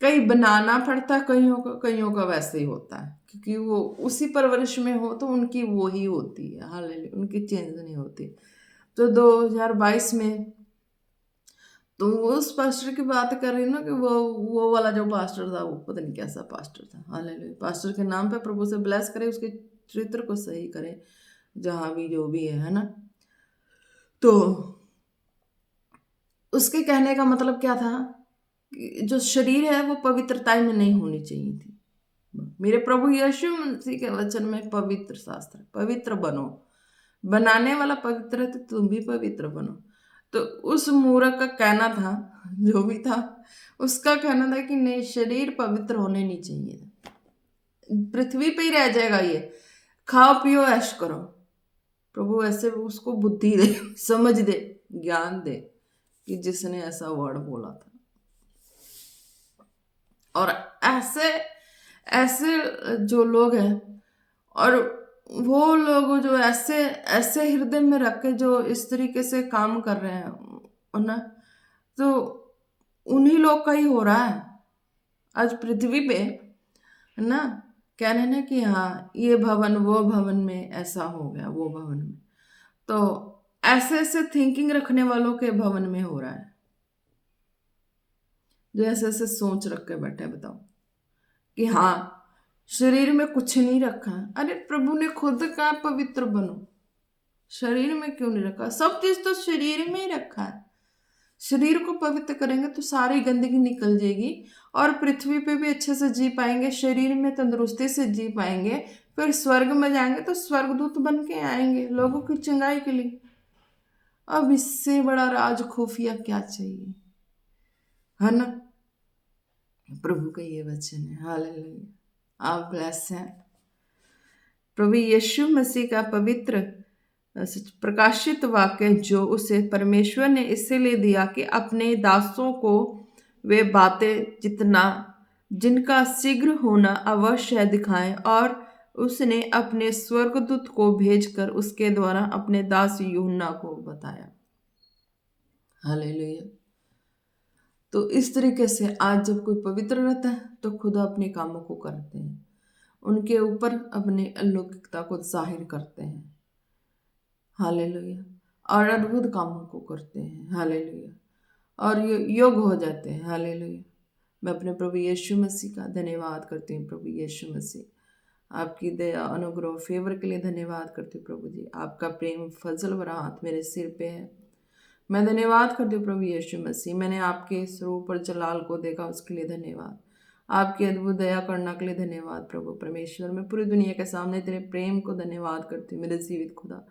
कई बनाना पड़ता है, कईयों का वैसे ही होता है, क्योंकि वो उसी परवरिश में हो, तो उनकी वो ही होती है, हालेलुया, उनकी चेंज नहीं होती। तो 2022 में, तो उस पास्टर की बात कर रही हूँ ना, कि वो वाला जो पास्टर था, वो पता नहीं कैसा पास्टर था, हालेलुया। पास्टर के नाम पे प्रभु से ब्लेस करे, उसके चरित्र को सही करे, जहाँ भी जो भी है ना। तो उसके कहने का मतलब क्या था, कि जो शरीर है वो पवित्रताई में नहीं होनी चाहिए थी। मेरे प्रभु यीशु मसीह के वचन में पवित्र शास्त्र, पवित्र बनो, बनाने वाला पवित्र है, तो तुम भी पवित्र बनो। तो उस मूर्ख का कहना था, जो भी था, उसका कहना था कि नहीं, शरीर पवित्र होने नहीं चाहिए, पृथ्वी पे ही रह जाएगा ये, खाओ पियो ऐश करो। प्रभु ऐसे उसको बुद्धि दे, समझ दे, ज्ञान दे कि जिसने ऐसा वर्ड बोला था। और ऐसे ऐसे जो लोग हैं, और वो लोग जो ऐसे ऐसे हृदय में रख के जो इस तरीके से काम कर रहे हैं ना, तो उन्हीं लोग का ही हो रहा है आज पृथ्वी पे, है ना। कह रहे हैं ना कि हाँ, ये भवन वो भवन में ऐसा हो गया, वो भवन में, तो ऐसे ऐसे थिंकिंग रखने वालों के भवन में हो रहा है, जो ऐसे ऐसे सोच रख के बैठे। बताओ कि हाँ, शरीर में कुछ नहीं रखा है। अरे प्रभु ने खुद कहा पवित्र बनो, शरीर में क्यों नहीं रखा? सब चीज तो शरीर में ही रखा है। शरीर को पवित्र करेंगे तो सारी गंदगी निकल जाएगी, और पृथ्वी पे भी अच्छे से जी पाएंगे, शरीर में तंदुरुस्ती से जी पाएंगे। फिर स्वर्ग में जाएंगे तो स्वर्गदूत बन के आएंगे लोगों की चंगाई के लिए। अब इससे बड़ा राज खुफिया क्या चाहिए, है ना। प्रभु का ये वचन है, हालेलुया। आप ब्लेस हैं। प्रभु यीशु मसीह का पवित्र प्रकाशित वाक्य जो उसे परमेश्वर ने इसीलिए दिया कि अपने दासों को वे बातें जिनका शीघ्र होना अवश्य है दिखाएं, और उसने अपने स्वर्गदूत को भेजकर उसके द्वारा अपने दास यूहन्ना को बताया। हालेलुया। तो इस तरीके से आज जब कोई पवित्र रहता है तो खुदा अपने कामों को करते हैं, उनके ऊपर अपने अलौकिकता को जाहिर करते हैं। हालेलुया। और अद्भुत कामों को करते हैं। हालेलुया। और योग हो जाते हैं। हालेलुया। मैं अपने प्रभु यीशु मसीह का धन्यवाद करती हूँ। प्रभु यीशु मसीह, आपकी दया अनुग्रह फेवर के लिए धन्यवाद करती हूँ। प्रभु जी, आपका प्रेम फजल भरा हाथ मेरे सिर पे है। मैं धन्यवाद करती हूँ प्रभु यीशु मसीह, मैंने आपके स्वरूप पर जलाल को देखा, उसके लिए धन्यवाद। आपकी अद्भुत दया करना के लिए धन्यवाद प्रभु परमेश्वर। मैं पूरी दुनिया के सामने तेरे प्रेम को धन्यवाद करती हूँ। मेरे जीवित खुदा,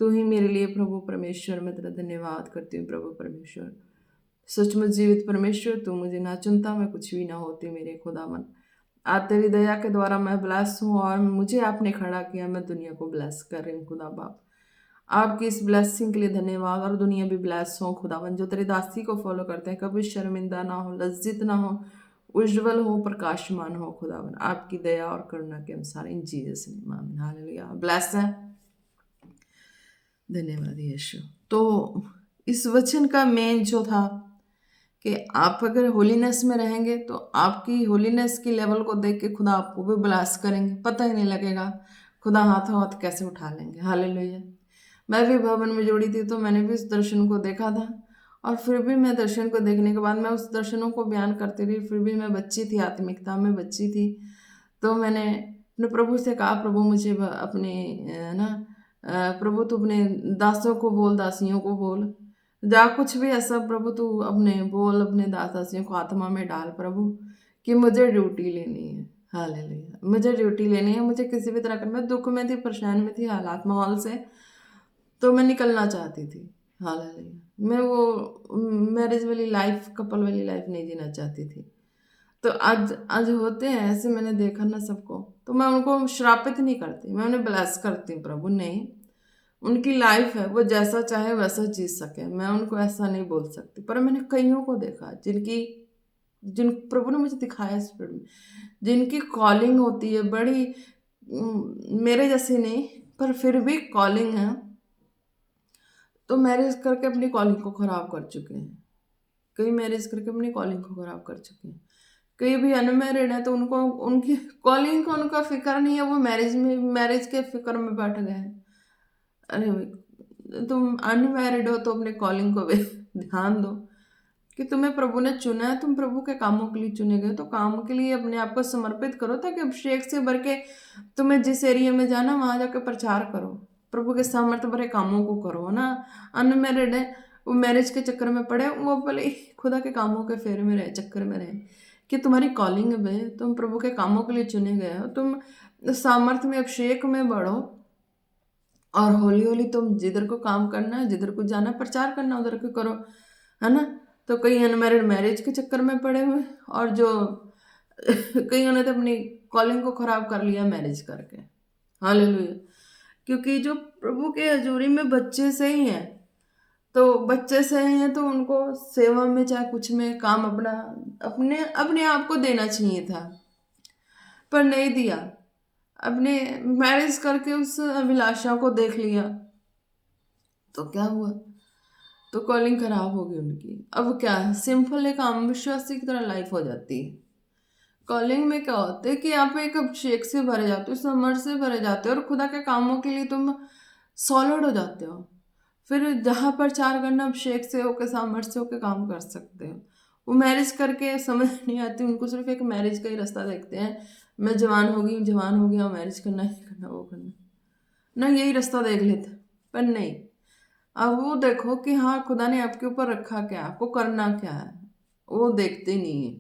तू ही मेरे लिए प्रभु परमेश्वर, मैं तेरा धन्यवाद करती हूँ प्रभु परमेश्वर। सचमुच जीवित परमेश्वर, तू मुझे ना चुनता मैं कुछ भी ना होती मेरे खुदावन। आज तेरी दया के द्वारा मैं ब्लेस हूँ, और मुझे आपने खड़ा किया, मैं दुनिया को ब्लेस कर रही हूँ खुदा बाप। आपकी इस ब्लेसिंग के लिए धन्यवाद। और दुनिया भी ब्लेस हो खुदावन, जो तेरी दासी को फॉलो करते हैं, कभी शर्मिंदा ना हो, लज्जित ना हो, उज्जवल हो, प्रकाशमान हो खुदावन, आपकी दया और करुणा के अनुसार। इन जीसस नेम आमीन। हालेलुया। ब्लेस है। धन्यवाद यीशु। तो इस वचन का मेन जो था कि आप अगर होलीनेस में रहेंगे तो आपकी होलीनेस की लेवल को देख के खुदा आपको भी ब्लेस करेंगे, पता ही नहीं लगेगा, खुदा हाथों हाथ कैसे उठा लेंगे। हालेलुया। मैं भी भवन में जुड़ी थी, तो मैंने भी उस दर्शन को देखा था, और फिर भी मैं दर्शन को देखने के बाद मैं उस दर्शनों को बयान करती रही। फिर भी मैं बच्ची थी, आत्मिकता में बच्ची थी। तो मैंने अपने प्रभु से कहा, प्रभु मुझे अपने ना प्रभु तू अपने दासों को बोल, दासियों को बोल, जा कुछ भी ऐसा प्रभु तू अपने बोल, अपने दास दासियों को आत्मा में डाल प्रभु, कि मुझे ड्यूटी लेनी है। हालेलुया। मुझे ड्यूटी लेनी है, मुझे किसी भी तरह का, मैं दुख में थी, परेशान में थी, हालात माहौल से, तो मैं निकलना चाहती थी। हालेलुया। मैं वो मैरिज वाली लाइफ, कपल वाली लाइफ नहीं जीना चाहती थी। तो आज आज होते हैं ऐसे, मैंने देखा ना सबको, तो मैं उनको श्रापित नहीं करती, मैं उन्हें ब्लेस करती हूँ प्रभु। नहीं, उनकी लाइफ है, वो जैसा चाहे वैसा जी सके, मैं उनको ऐसा नहीं बोल सकती। पर मैंने कईयों को देखा जिन प्रभु ने मुझे दिखाया स्पिरिट में, जिनकी कॉलिंग होती है बड़ी, मेरे जैसी नहीं, पर फिर भी कॉलिंग है, तो मैरिज करके अपनी कॉलिंग को खराब कर चुके हैं। कई मैरिज करके अपनी कॉलिंग को खराब कर चुके हैं। कई भी अनमैरिड है, तो उनको उनकी कॉलिंग का उनका फिक्र नहीं है, वो मैरिज के फिक्र में बैठ गए हैं। अरे भाई, तुम अनमैरिड हो तो अपने कॉलिंग को भी ध्यान दो कि तुम्हें प्रभु ने चुना है, तुम प्रभु के कामों के लिए चुने गए, तो काम के लिए अपने आप को समर्पित करो, ताकि अभिषेक से भर के तुम्हें जिस एरिया में जाना वहां जाकर प्रचार करो, प्रभु के सामर्थ्य भरे कामों को करो ना। अनमैरिड है, वो मैरिज के चक्कर में पड़े, वो भले खुदा के कामों के फेरे में रहे, चक्कर में रहे, कि तुम्हारी कॉलिंग है, तुम प्रभु के कामों के लिए चुने गए हो, तुम सामर्थ्य में अभिषेक में बढ़ो, और हौली हौली तुम जिधर को काम करना है, जिधर को जाना, प्रचार करना, उधर को करो, है ना। तो कई अनमैरिड मैरिज के चक्कर में पड़े हुए, और जो कईयों ने तो अपनी कॉलिंग को खराब कर लिया मैरिज करके। हालेलुया। क्योंकि जो प्रभु के हजूरी में बच्चे से ही हैं, तो बच्चे से ही हैं तो उनको सेवा में चाहे कुछ में काम अपना अपने अपने आप को देना चाहिए था, पर नहीं दिया। अपने मैरिज करके उस अभिलाषा को देख लिया, तो क्या हुआ, तो कॉलिंग खराब हो गई उनकी। अब क्या है, सिंपल एक आम विश्वासी की तरह लाइफ हो जाती है। कॉलिंग में क्या होता है कि आप एक अभिषेक से भरे जाते हो, समर से भरे जाते हो, और खुदा के कामों के लिए तुम सॉलिड हो जाते हो। फिर जहाँ प्रचार करना, अभिषेक से होकर सामर्थ्य से होकर काम कर सकते हो। वो मैरिज करके समझ नहीं आती, उनको सिर्फ एक मैरिज का ही रास्ता देखते हैं। मैं जवान हो गई हूँ, जवान हो गया, मैरिज करना ही करना, वो करना ना, यही रास्ता देख लेते। पर नहीं, अब वो देखो कि हाँ खुदा ने आपके ऊपर रखा क्या, आपको करना क्या है, वो देखते ही नहीं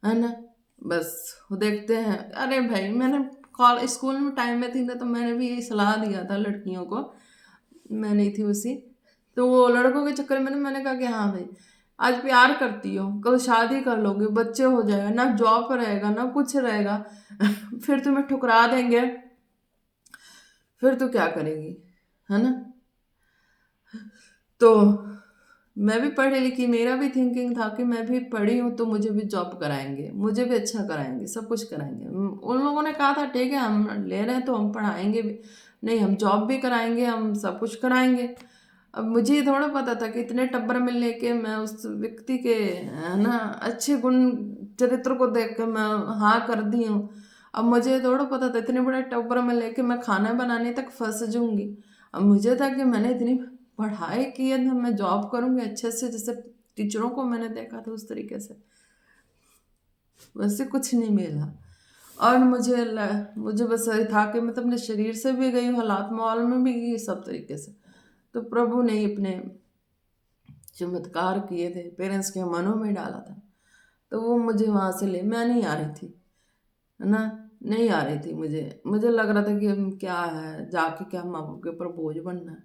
है ना। बस वो देखते हैं। अरे भाई, मैंने कॉलेज स्कूल में टाइम में थी ना, तो मैंने भी यही सलाह दिया था लड़कियों को, मैं नहीं थी उसी, तो वो लड़कों के चक्कर में मैंने कहा कि हाँ भाई, आज प्यार करती हो, कल शादी कर लोगे, बच्चे हो जाएगा, ना जॉब रहेगा ना कुछ रहेगा, फिर तुम्हें ठुकरा देंगे, फिर तो क्या करेगी, है ना। तो मैं भी पढ़ी लिखी, मेरा भी थिंकिंग था कि मैं भी पढ़ी हूँ तो मुझे भी जॉब कराएंगे, मुझे भी अच्छा कराएंगे, सब कुछ कराएंगे। उन लोगों ने कहा था ठीक है, हम ले रहे हैं तो हम पढ़ाएंगे भी, नहीं हम जॉब भी कराएंगे, हम सब कुछ कराएंगे। अब मुझे ये थोड़ा पता था कि इतने टब्बर में लेके मैं उस व्यक्ति के, है ना, अच्छे गुण चरित्र को देख कर मैं हाँ कर दी हूँ। अब मुझे थोड़ा पता था इतने बड़े टब्बर में लेके मैं खाना बनाने तक फंस जाऊंगी। अब मुझे था कि मैंने इतनी पढ़ाई की है तो मैं जॉब करूंगी अच्छे से, जैसे टीचरों को मैंने देखा था उस तरीके से, वैसे कुछ नहीं मिला। और मुझे बस ये था कि मैं तो अपने शरीर से भी गई, हालात माहौल में भी गई, सब तरीके से। तो प्रभु ने अपने चमत्कार किए थे, पेरेंट्स के मनों में डाला था, तो वो मुझे वहाँ से ले, मैं नहीं आ रही थी, है ना, नहीं आ रही थी। मुझे मुझे लग रहा था कि क्या है, जाके क्या माँ बाप के ऊपर बोझ बनना है,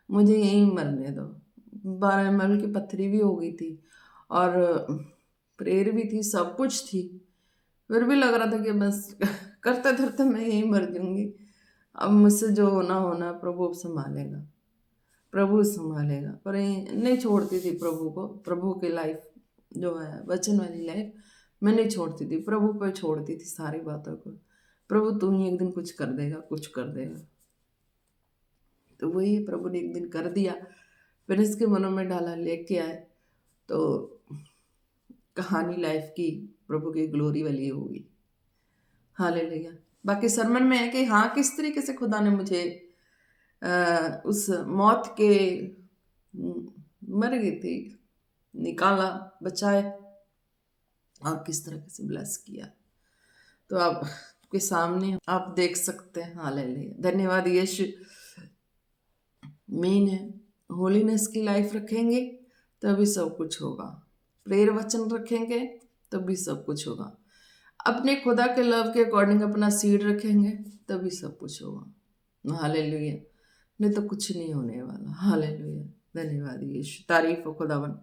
मुझे यहीं मरने दो। 12 ML की पत्थरी भी हो गई थी, और प्रेयर भी थी, सब कुछ थी, फिर भी लग रहा था कि बस करते धरते मैं यहीं मर जाऊंगी। अब मुझसे जो होना होना, प्रभु अब संभालेगा, प्रभु संभालेगा। पर ये नहीं छोड़ती थी प्रभु को, प्रभु की लाइफ जो है वचन वाली लाइफ, मैं नहीं छोड़ती थी, प्रभु पर छोड़ती थी सारी बातों को। प्रभु तू ही एक दिन कुछ कर देगा, कुछ कर देगा। तो वही प्रभु ने एक दिन कर दिया, फिर इसके मनों में डाला, लेके आए, तो कहानी लाइफ की प्रभु की ग्लोरी वाली होगी। हालेलुया। बाकी सरमन में है कि हाँ किस तरीके से खुदा ने मुझे उस मौत के, मर गई थी, निकाला, बचाए, और किस तरह से ब्लेस किया, तो आपके सामने आप देख सकते हैं। हालेलुया, धन्यवाद यीशु। मेन है होलीनेस की लाइफ रखेंगे तभी सब कुछ होगा, प्रेयर वचन रखेंगे तभी सब कुछ होगा, अपने खुदा के लव के अकॉर्डिंग अपना सीड रखेंगे तभी सब कुछ होगा। हालेलुया, नहीं तो कुछ नहीं होने वाला। हालेलुया, धन्यवाद यीशु, तारीफ हो खुदावन।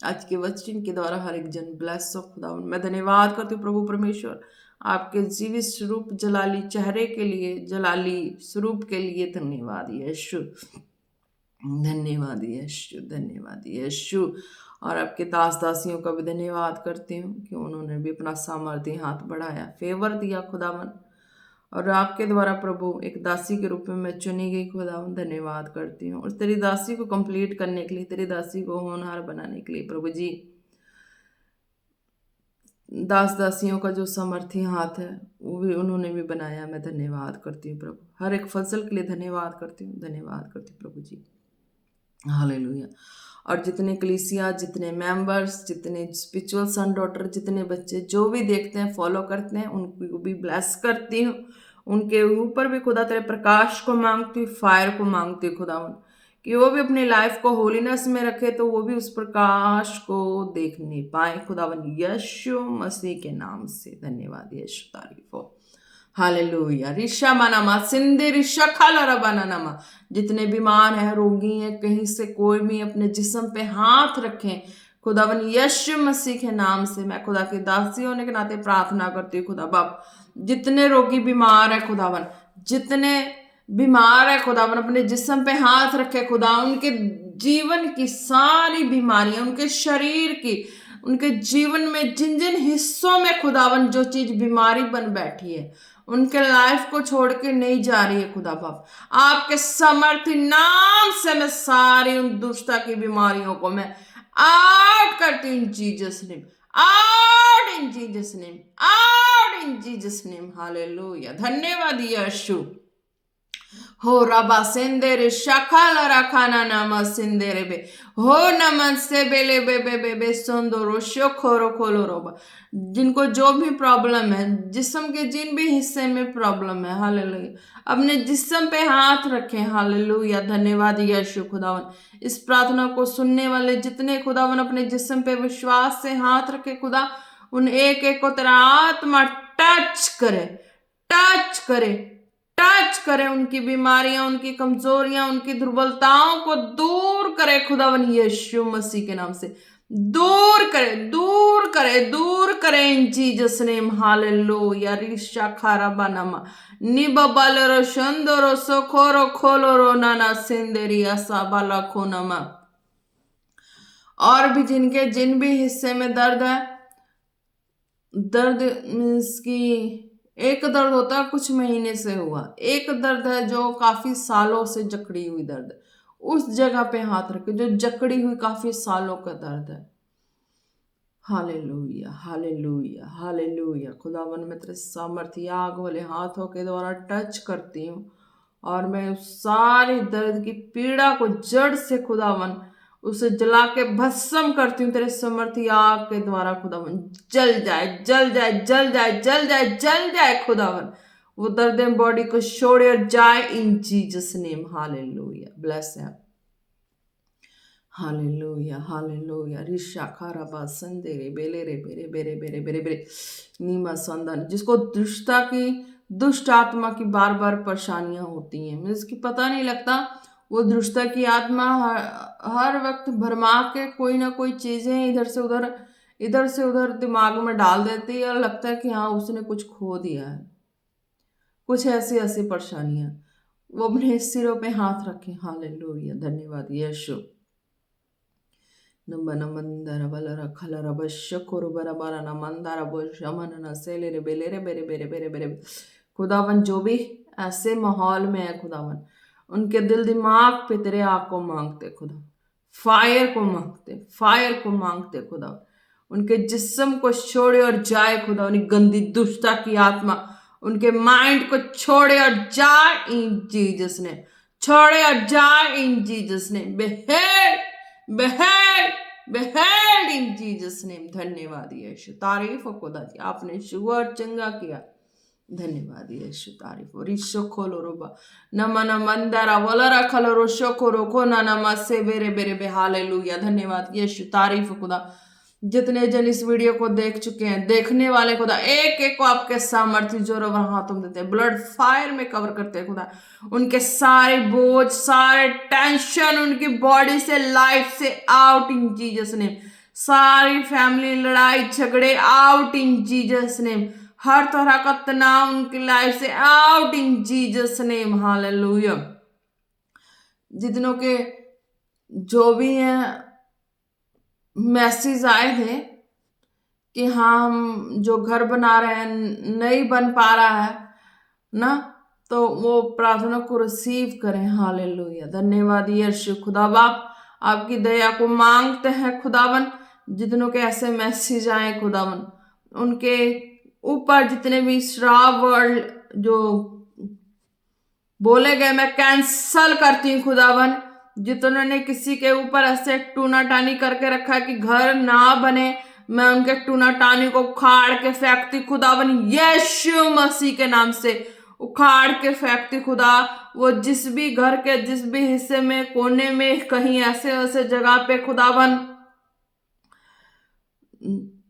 आज के वचन के द्वारा हर एक जन ब्लेस हो खुदावन। मैं धन्यवाद करती हूँ प्रभु परमेश्वर, आपके जीवित स्वरूप जलाली चेहरे के लिए, जलाली स्वरूप के लिए धन्यवाद यीशु, धन्यवाद यीशु, धन्यवाद यीशु। और आपके दास दासियों का भी धन्यवाद करती हूँ कि उन्होंने भी अपना सामर्थ्य हाथ बढ़ाया, फेवर दिया खुदावन, और आपके द्वारा प्रभु एक दासी के रूप में मैं चुनी गई खुदावन। धन्यवाद करती हूँ, और तेरी दासी को कंप्लीट करने के लिए, तेरी दासी को होनहार बनाने के लिए प्रभु जी, दास दासियों का जो सामर्थ्य हाथ है वो भी उन्होंने भी बनाया। मैं धन्यवाद करती हूँ प्रभु, हर एक फसल के लिए धन्यवाद करती हूँ, धन्यवाद करती हूँ प्रभु जी। हालेलुया। और जितने कलीसिया, जितने मेंबर्स, जितने स्पिरिचुअल सन डॉटर, जितने बच्चे जो भी देखते हैं, फॉलो करते हैं, उनको भी ब्लेस करती हूँ। उनके ऊपर भी खुदा तेरे प्रकाश को मांगती हूँ, फायर को मांगती हूँ खुदा, कि वो भी अपनी लाइफ को होलीनेस में रखे, तो वो भी उस प्रकाश को देख नहीं पाए खुदावन। यीशु मसीह के नाम से धन्यवाद यीशु, तारीफ हो। हालेलुया। ऋषा मनामा सिंधे ऋषा खाला रबानामा। जितने बीमार हैं, रोगी हैं, कहीं से कोई भी अपने जिस्म पे हाथ रखें, खुदावन यीशु मसीह के नाम से मैं खुदा की दासी होने के नाते प्रार्थना करती हूँ। खुदा बाप, जितने रोगी बीमार है खुदावन, जितने बीमार है खुदावन, अपने जिस्म पे हाथ रखे खुदा, उनके जीवन की सारी बीमारियां, उनके शरीर की, उनके जीवन में जिन जिन हिस्सों में खुदावन जो चीज बीमारी बन बैठी है, उनके लाइफ को छोड़ के नहीं जा रही है खुदा बाप, आपके समर्थी नाम से मैं सारी उन दुष्टता की बीमारियों को मैं आउट करती हूँ इन Jesus name, out in Jesus name, out in Jesus name. Hallelujah. धन्यवाद यीशु। हो रबा सिंदेरे शखाला रखाना नामा सिंदेरे बे हो नमन से बेले बे बे बे बे सुंदरो शोखोरो खोलो रोबा। जिनको जो भी प्रॉब्लम है, जिस्म के जिन भी हिस्से में प्रॉब्लम है, हालेलुया, अपने जिस्म पे हाथ रखें। हालेलुया। धन्यवाद यीशु। खुदावन, इस प्रार्थना को सुनने वाले जितने खुदावन अपने जिस्म पे विश्वास से हाथ रखे खुदा, उन एक एक को तेरा आत्मा टच करे, टच करे, टच करे। उनकी बीमारियां, उनकी कमजोरियां, उनकी दुर्बलताओं को दूर करे खुदावन यीशु मसीह के नाम से, दूर करे, दूर करे, दूर करे इन जीसस नेम। हालेलुया। रिशा खारा बनामा निबबलरो शंदरो सोखोरो खोलोरो नाना सिंदेरिया साबाला खोनमा। और भी जिनके जिन भी हिस्से में दर्द है, दर्द मीन्स की एक दर्द होता है कुछ महीने से हुआ, एक दर्द है जो काफी सालों से जकड़ी हुई दर्द, उस जगह पे हाथ रखे जो जकड़ी हुई काफी सालों का दर्द है। Hallelujah, hallelujah, hallelujah. खुदावन, मैं तेरे सामर्थ्य आग वाले हाथों के द्वारा टच करती हूँ और मैं उस सारी दर्द की पीड़ा को जड़ से खुदावन उसे जला के भस्म करती हूँ तेरे समर्थी आग के द्वारा। खुदावन, जल जाए, जल जाए, जल जाए, जल जाए, जल जाए खुदावन, वो दर्द बॉडी को छोड़े और जाए in Jesus name. Hallelujah. Bless है। Hallelujah, hallelujah. रिशा खाराबा संदेरे बेले रे बेरे बेरे बेरे बेरे बेरे नीमा संदन। जिसको दुष्टता की, दुष्ट आत्मा की बार बार परेशानियां होती हैं, इसकी पता नहीं लगता, वो दुष्टता की आत्मा हर वक्त भरमा के कोई ना कोई चीजें इधर से उधर दिमाग में डाल देती है और लगता है कि हाँ उसने कुछ खो दिया है, कुछ ऐसी ऐसी परेशानियां। वो अपने सिरों पे हाथ रखे। हालेलुया। धन्यवाद यीशु। नंबर नमंदर बलर खलर बशकुर बरबारा न मंदारा बोल शमन न सेले रे बेले रे बेरे बेरे बेरे बेरे। खुदावन, जो भी ऐसे माहौल में है खुदावन, उनके दिल दिमाग पे तेरे आग को मांगते खुदा, फायर को मांगते, फायर को मांगते खुदा, उनके जिस्म को छोड़े और जाए खुदा। उन्हें गंदी दुष्टता की आत्मा उनके माइंड को छोड़े और जाए इन जीसस ने, छोड़े और जाए इन जीसस ने। बेहेड, बेहेड, बेहेड इन जीसस ने। धन्यवाद यीशु। तारीफ हो खुदा की, आपने शुगर चंगा किया। धन्यवाद यीशु। तारीफ हो। रिशो खोलो रोबा नमन मंदारा वलरा खलो रोशो को रोको ना नमा से बेरे बेरे बे। हालेलुया। धन्यवाद यीशु। तारीफ हो खुदा। जितने जन इस वीडियो को देख चुके हैं, देखने वाले खुदा, एक एक को आपके सामर्थ्य जोरों हाथों देते हैं, ब्लड फायर में कवर करते हैं खुदा। उनके सारे बोझ, सारे टेंशन उनकी बॉडी से, लाइफ से आउट इन जीसस नेम। सारी फैमिली लड़ाई झगड़े आउट इन जीसस नेम। हर तरह का तनाव उनकी लाइफ से out in Jesus name. Hallelujah. जितनों के जो भी हैं मैसेज आए थे कि हाँ हम जो घर बना रहे हैं नहीं बन पा रहा है ना, तो वो प्रार्थना को रिसीव करें। हालेलुया। धन्यवाद यीशु। खुदा बाप, आपकी दया को मांगते हैं खुदावन। जितनों के ऐसे मैसेज आए खुदावन, उनके ऊपर जितने भी श्राप वर्ड जो बोले गए मैं कैंसल करती हूँ खुदावन। जितनों ने किसी के ऊपर ऐसे टूना टानी करके रखा है कि घर ना बने, मैं उनके टूना टानी को उखाड़ के फेंकती खुदावन यीशु मसीह के नाम से, उखाड़ के फेंकती खुदा। वो जिस भी घर के जिस भी हिस्से में, कोने में, कहीं ऐसे ऐसे जगह पे खुदावन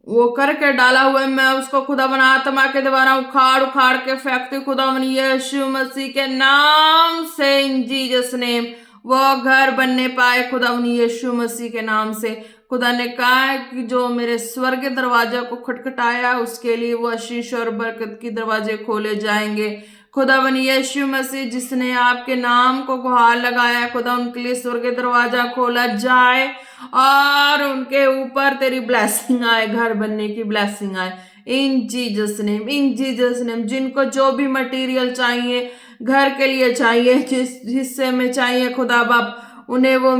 वो करके डाला हुआ है, मैं उसको खुदावन आत्मा के द्वारा उखाड़ उखाड़ के फेंकती हूँ खुदावन यीशु मसीह के नाम से, इन जीसस नेम। वो घर बनने पाए खुदावन यीशु मसीह के नाम से। खुदा ने कहा है कि जो मेरे स्वर्ग के दरवाजे को खटखटाया उसके लिए वो आशीष और बरकत की दरवाजे खोले जाएंगे। खुदावन यीशु मसीह जिसने आपके नाम को गुहार लगाया खुदा उनके लिए स्वर्ग के दरवाजा खोला जाए और उनके ऊपर तेरी ब्लेसिंग आए, घर बनने की ब्लेसिंग आए, इन Jesus name, in Jesus name. जिनको जो भी मटेरियल चाहिए घर के लिए चाहिए, जिस हिस्से में चाहिए खुदा बाप, उन्हें वो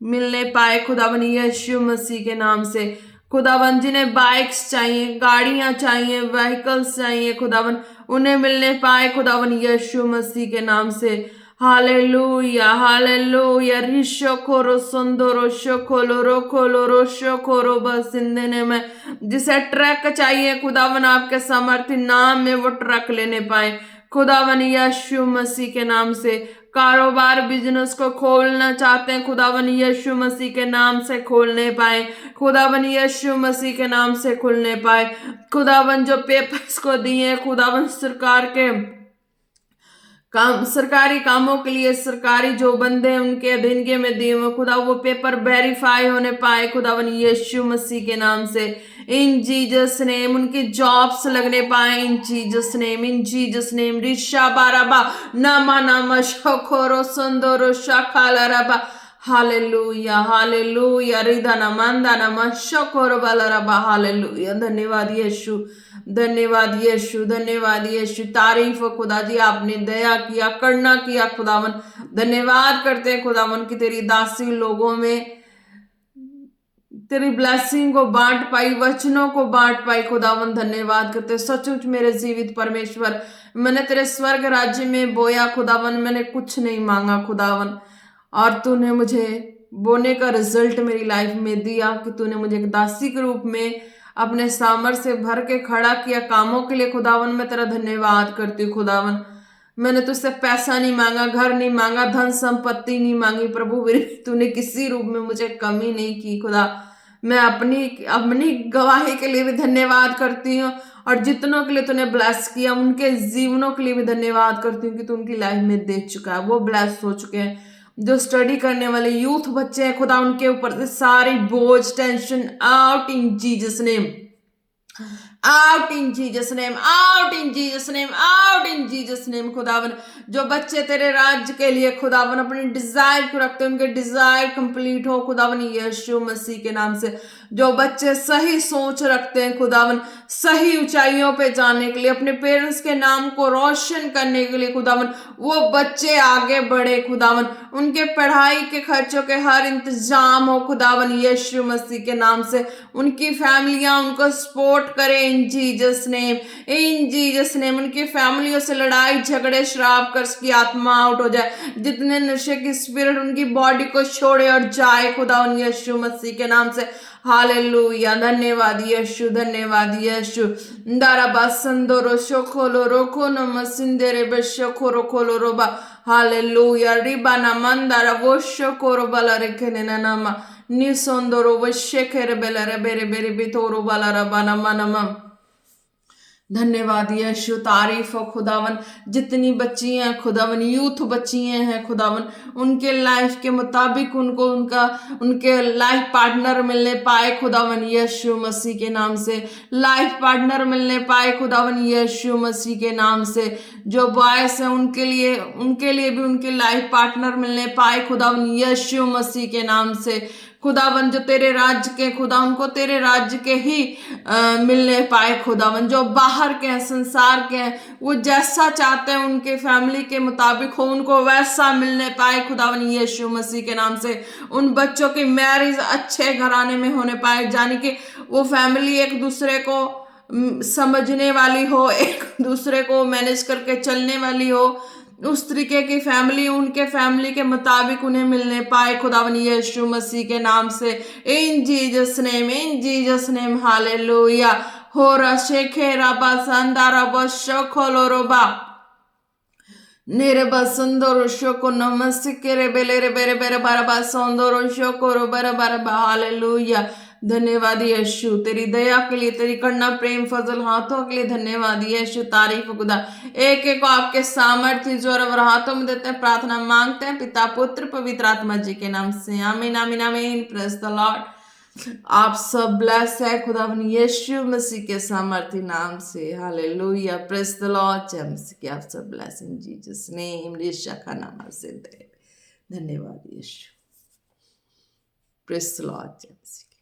मिलने पाए खुदावन यीशु मसीह के नाम से। खुदावन जिन्हें बाइक्स चाहिए, गाड़ियां चाहिए, व्हीकल्स चाहिए खुदावन, उन्हें मिलने पाए खुदावन यीशु मसीह के नाम से। Hallelujah hallelujah. रिशो खोरो सुंदरो खोलो रो खोलो रोशो खोरो बसिंदने में। जिसे ट्रक चाहिए खुदावन आपके सामर्थ्य नाम में वो ट्रक लेने पाए खुदावन यीशु मसीह के नाम से। कारोबार बिजनेस को खोलना चाहते हैं खुदावन यीशु मसीह के नाम से खोलने पाए, खुदावन यीशु मसीह के नाम से खुलने पाए। खुदावन जो पेपर्स को दिए खुदावन सरकार के काम, सरकारी कामों के लिए सरकारी जो बंदे हैं उनके अधीनगी में दिए हुए खुदा वो पेपर वेरीफाई होने पाए खुदावन यीशु मसीह के नाम से, इन जीसस नेम। उनकी जॉब्स लगने पाए in Jesus name, in Jesus name. रिशा बाराबा नामा नामा शोखोरो सुंदरो शाखाला रबा। Hallelujah hallelujah. रिदा नमंदा नम शोखोरो बाला रबा। हालेलुया। धन्यवाद यीशु, धन्यवाद यीशु, धन्यवाद यीशु। तारीफ हो खुदा जी, आपने दया किया, करुणा किया खुदावन। धन्यवाद करते हैं खुदावन की तेरी दासी लोगों में तेरी ब्लेसिंग को बांट पाई, वचनों को बांट पाई खुदावन। धन्यवाद करते सचमुच मेरे जीवित परमेश्वर, मैंने तेरे स्वर्ग राज्य में बोया खुदावन, मैंने कुछ नहीं मांगा खुदावन, और तूने मुझे बोने का रिजल्ट मेरी लाइफ में दिया कि तूने मुझे एक दासी के रूप में अपने सामर्थ्य से भर के खड़ा किया कामों के लिए खुदावन। मैं तेरा धन्यवाद करती हूँ खुदावन। मैंने तुझसे पैसा नहीं मांगा, घर नहीं मांगा, धन संपत्ति नहीं मांगी प्रभु, तूने किसी रूप में मुझे कमी नहीं की खुदा। मैं अपनी अपनी गवाही के लिए भी धन्यवाद करती हूँ, और जितनों के लिए तूने ब्लेस किया उनके जीवनों के लिए भी धन्यवाद करती हूँ कि तू उनकी लाइफ में दे चुका है, वो ब्लेस हो चुके हैं। जो स्टडी करने वाले यूथ बच्चे हैं खुदा, उनके ऊपर से सारी बोझ tension out in Jesus name, out in Jesus name, out in Jesus name, out in Jesus name. खुदावन जो बच्चे तेरे राज्य के लिए खुदावन अपने डिजायर को रखते हैं, उनके डिजायर कंप्लीट हो खुदावन यीशु मसीह के नाम से। जो बच्चे सही सोच रखते हैं खुदावन, सही ऊंचाइयों पे जाने के लिए, अपने पेरेंट्स के नाम को रोशन करने के लिए खुदावन, वो बच्चे आगे बढ़े खुदावन, उनके पढ़ाई के खर्चों के हर इंतजाम हो खुदावन यीशु मसीह के नाम से। उनकी फैमिलियां उनको सपोर्ट करें इन Jesus name, in Jesus name. उनकी फैमिलियों से लड़ाई झगड़े श्राप कर्ज की आत्मा आउट हो जाए, जितने नशे की स्पिरिट उनकी बॉडी को छोड़े और जाए खुदावन यीशु मसीह के नाम से। हालेलुया। धन्यवाद यीशु, धन्यवाद यीशु। दाराबा संदोरो शोखोलो रोको नम सिंदेरे बेशोखो रोकोलो रोबा। हालेलुया। रिबाना मंदारा वो शोकोरो बाला रेखेने नामा निसोंदोरो वो शेखेरे बेला रे बेरे बेरे बितोरो बाला रबाना मानमा। धन्यवाद यीशु, तारीफ हो खुदावन। जितनी बच्ची हैं खुदावन, यूथ बच्ची हैं खुदावन, उनके लाइफ के मुताबिक उनको उनके लाइफ पार्टनर मिलने पाए खुदावन यीशु मसीह के नाम से। लाइफ पार्टनर मिलने पाए खुदावन यीशु मसीह के नाम से। जो बॉयस हैं उनके लिए भी उनके लाइफ पार्टनर मिलने पाए खुदावन यीशु मसीह के नाम से। खुदावन जो तेरे राज्य के खुदा, उनको तेरे राज्य के ही मिलने पाए खुदावन। जो बाहर के हैं, संसार के हैं, वो जैसा चाहते हैं उनके फैमिली के मुताबिक हो, उनको वैसा मिलने पाए खुदावन यीशु मसीह के नाम से। उन बच्चों की मैरिज अच्छे घराने में होने पाए, यानी कि वो फैमिली एक दूसरे को समझने वाली हो, एक दूसरे को मैनेज करके चलने वाली हो, उस तरीके की फैमिली उनके फैमिली के मुताबिक उन्हें मिलने पाए खुदावन यीशु मसीह के नाम से। In Jesus name, in Jesus name. Hallelujah. हो रशेखे रबा संदारा बशोखोलो रोबा नेरे बसंदोरो शोको नमस्ते रे बेले रे बेरे बेरे बारा बसंदोरो शोको रो बारा बारा। हालेलुया। धन्यवाद यीशु, तेरी दया के लिए, तेरी करुणा प्रेम फजल हाथों के लिए धन्यवाद यीशु। तारीफ खुदा। एक एक को आपके सामर्थ्य जोर और हाथों में देते हैं, प्रार्थना मांगते हैं पिता पुत्र पवित्र आत्मा जी के नाम से, आमीन आमीन आमीन। Praise the Lord. आप सब ब्लेस है खुदा यीशु मसीह के सामर्थ्य नाम से। हालेलुया। Praise the Lord. जय मसीह की। आप सब ब्लेस इन जीसस नेम। यीशु का नाम से धन्यवाद यीशु। Praise the Lord. जय मसीह।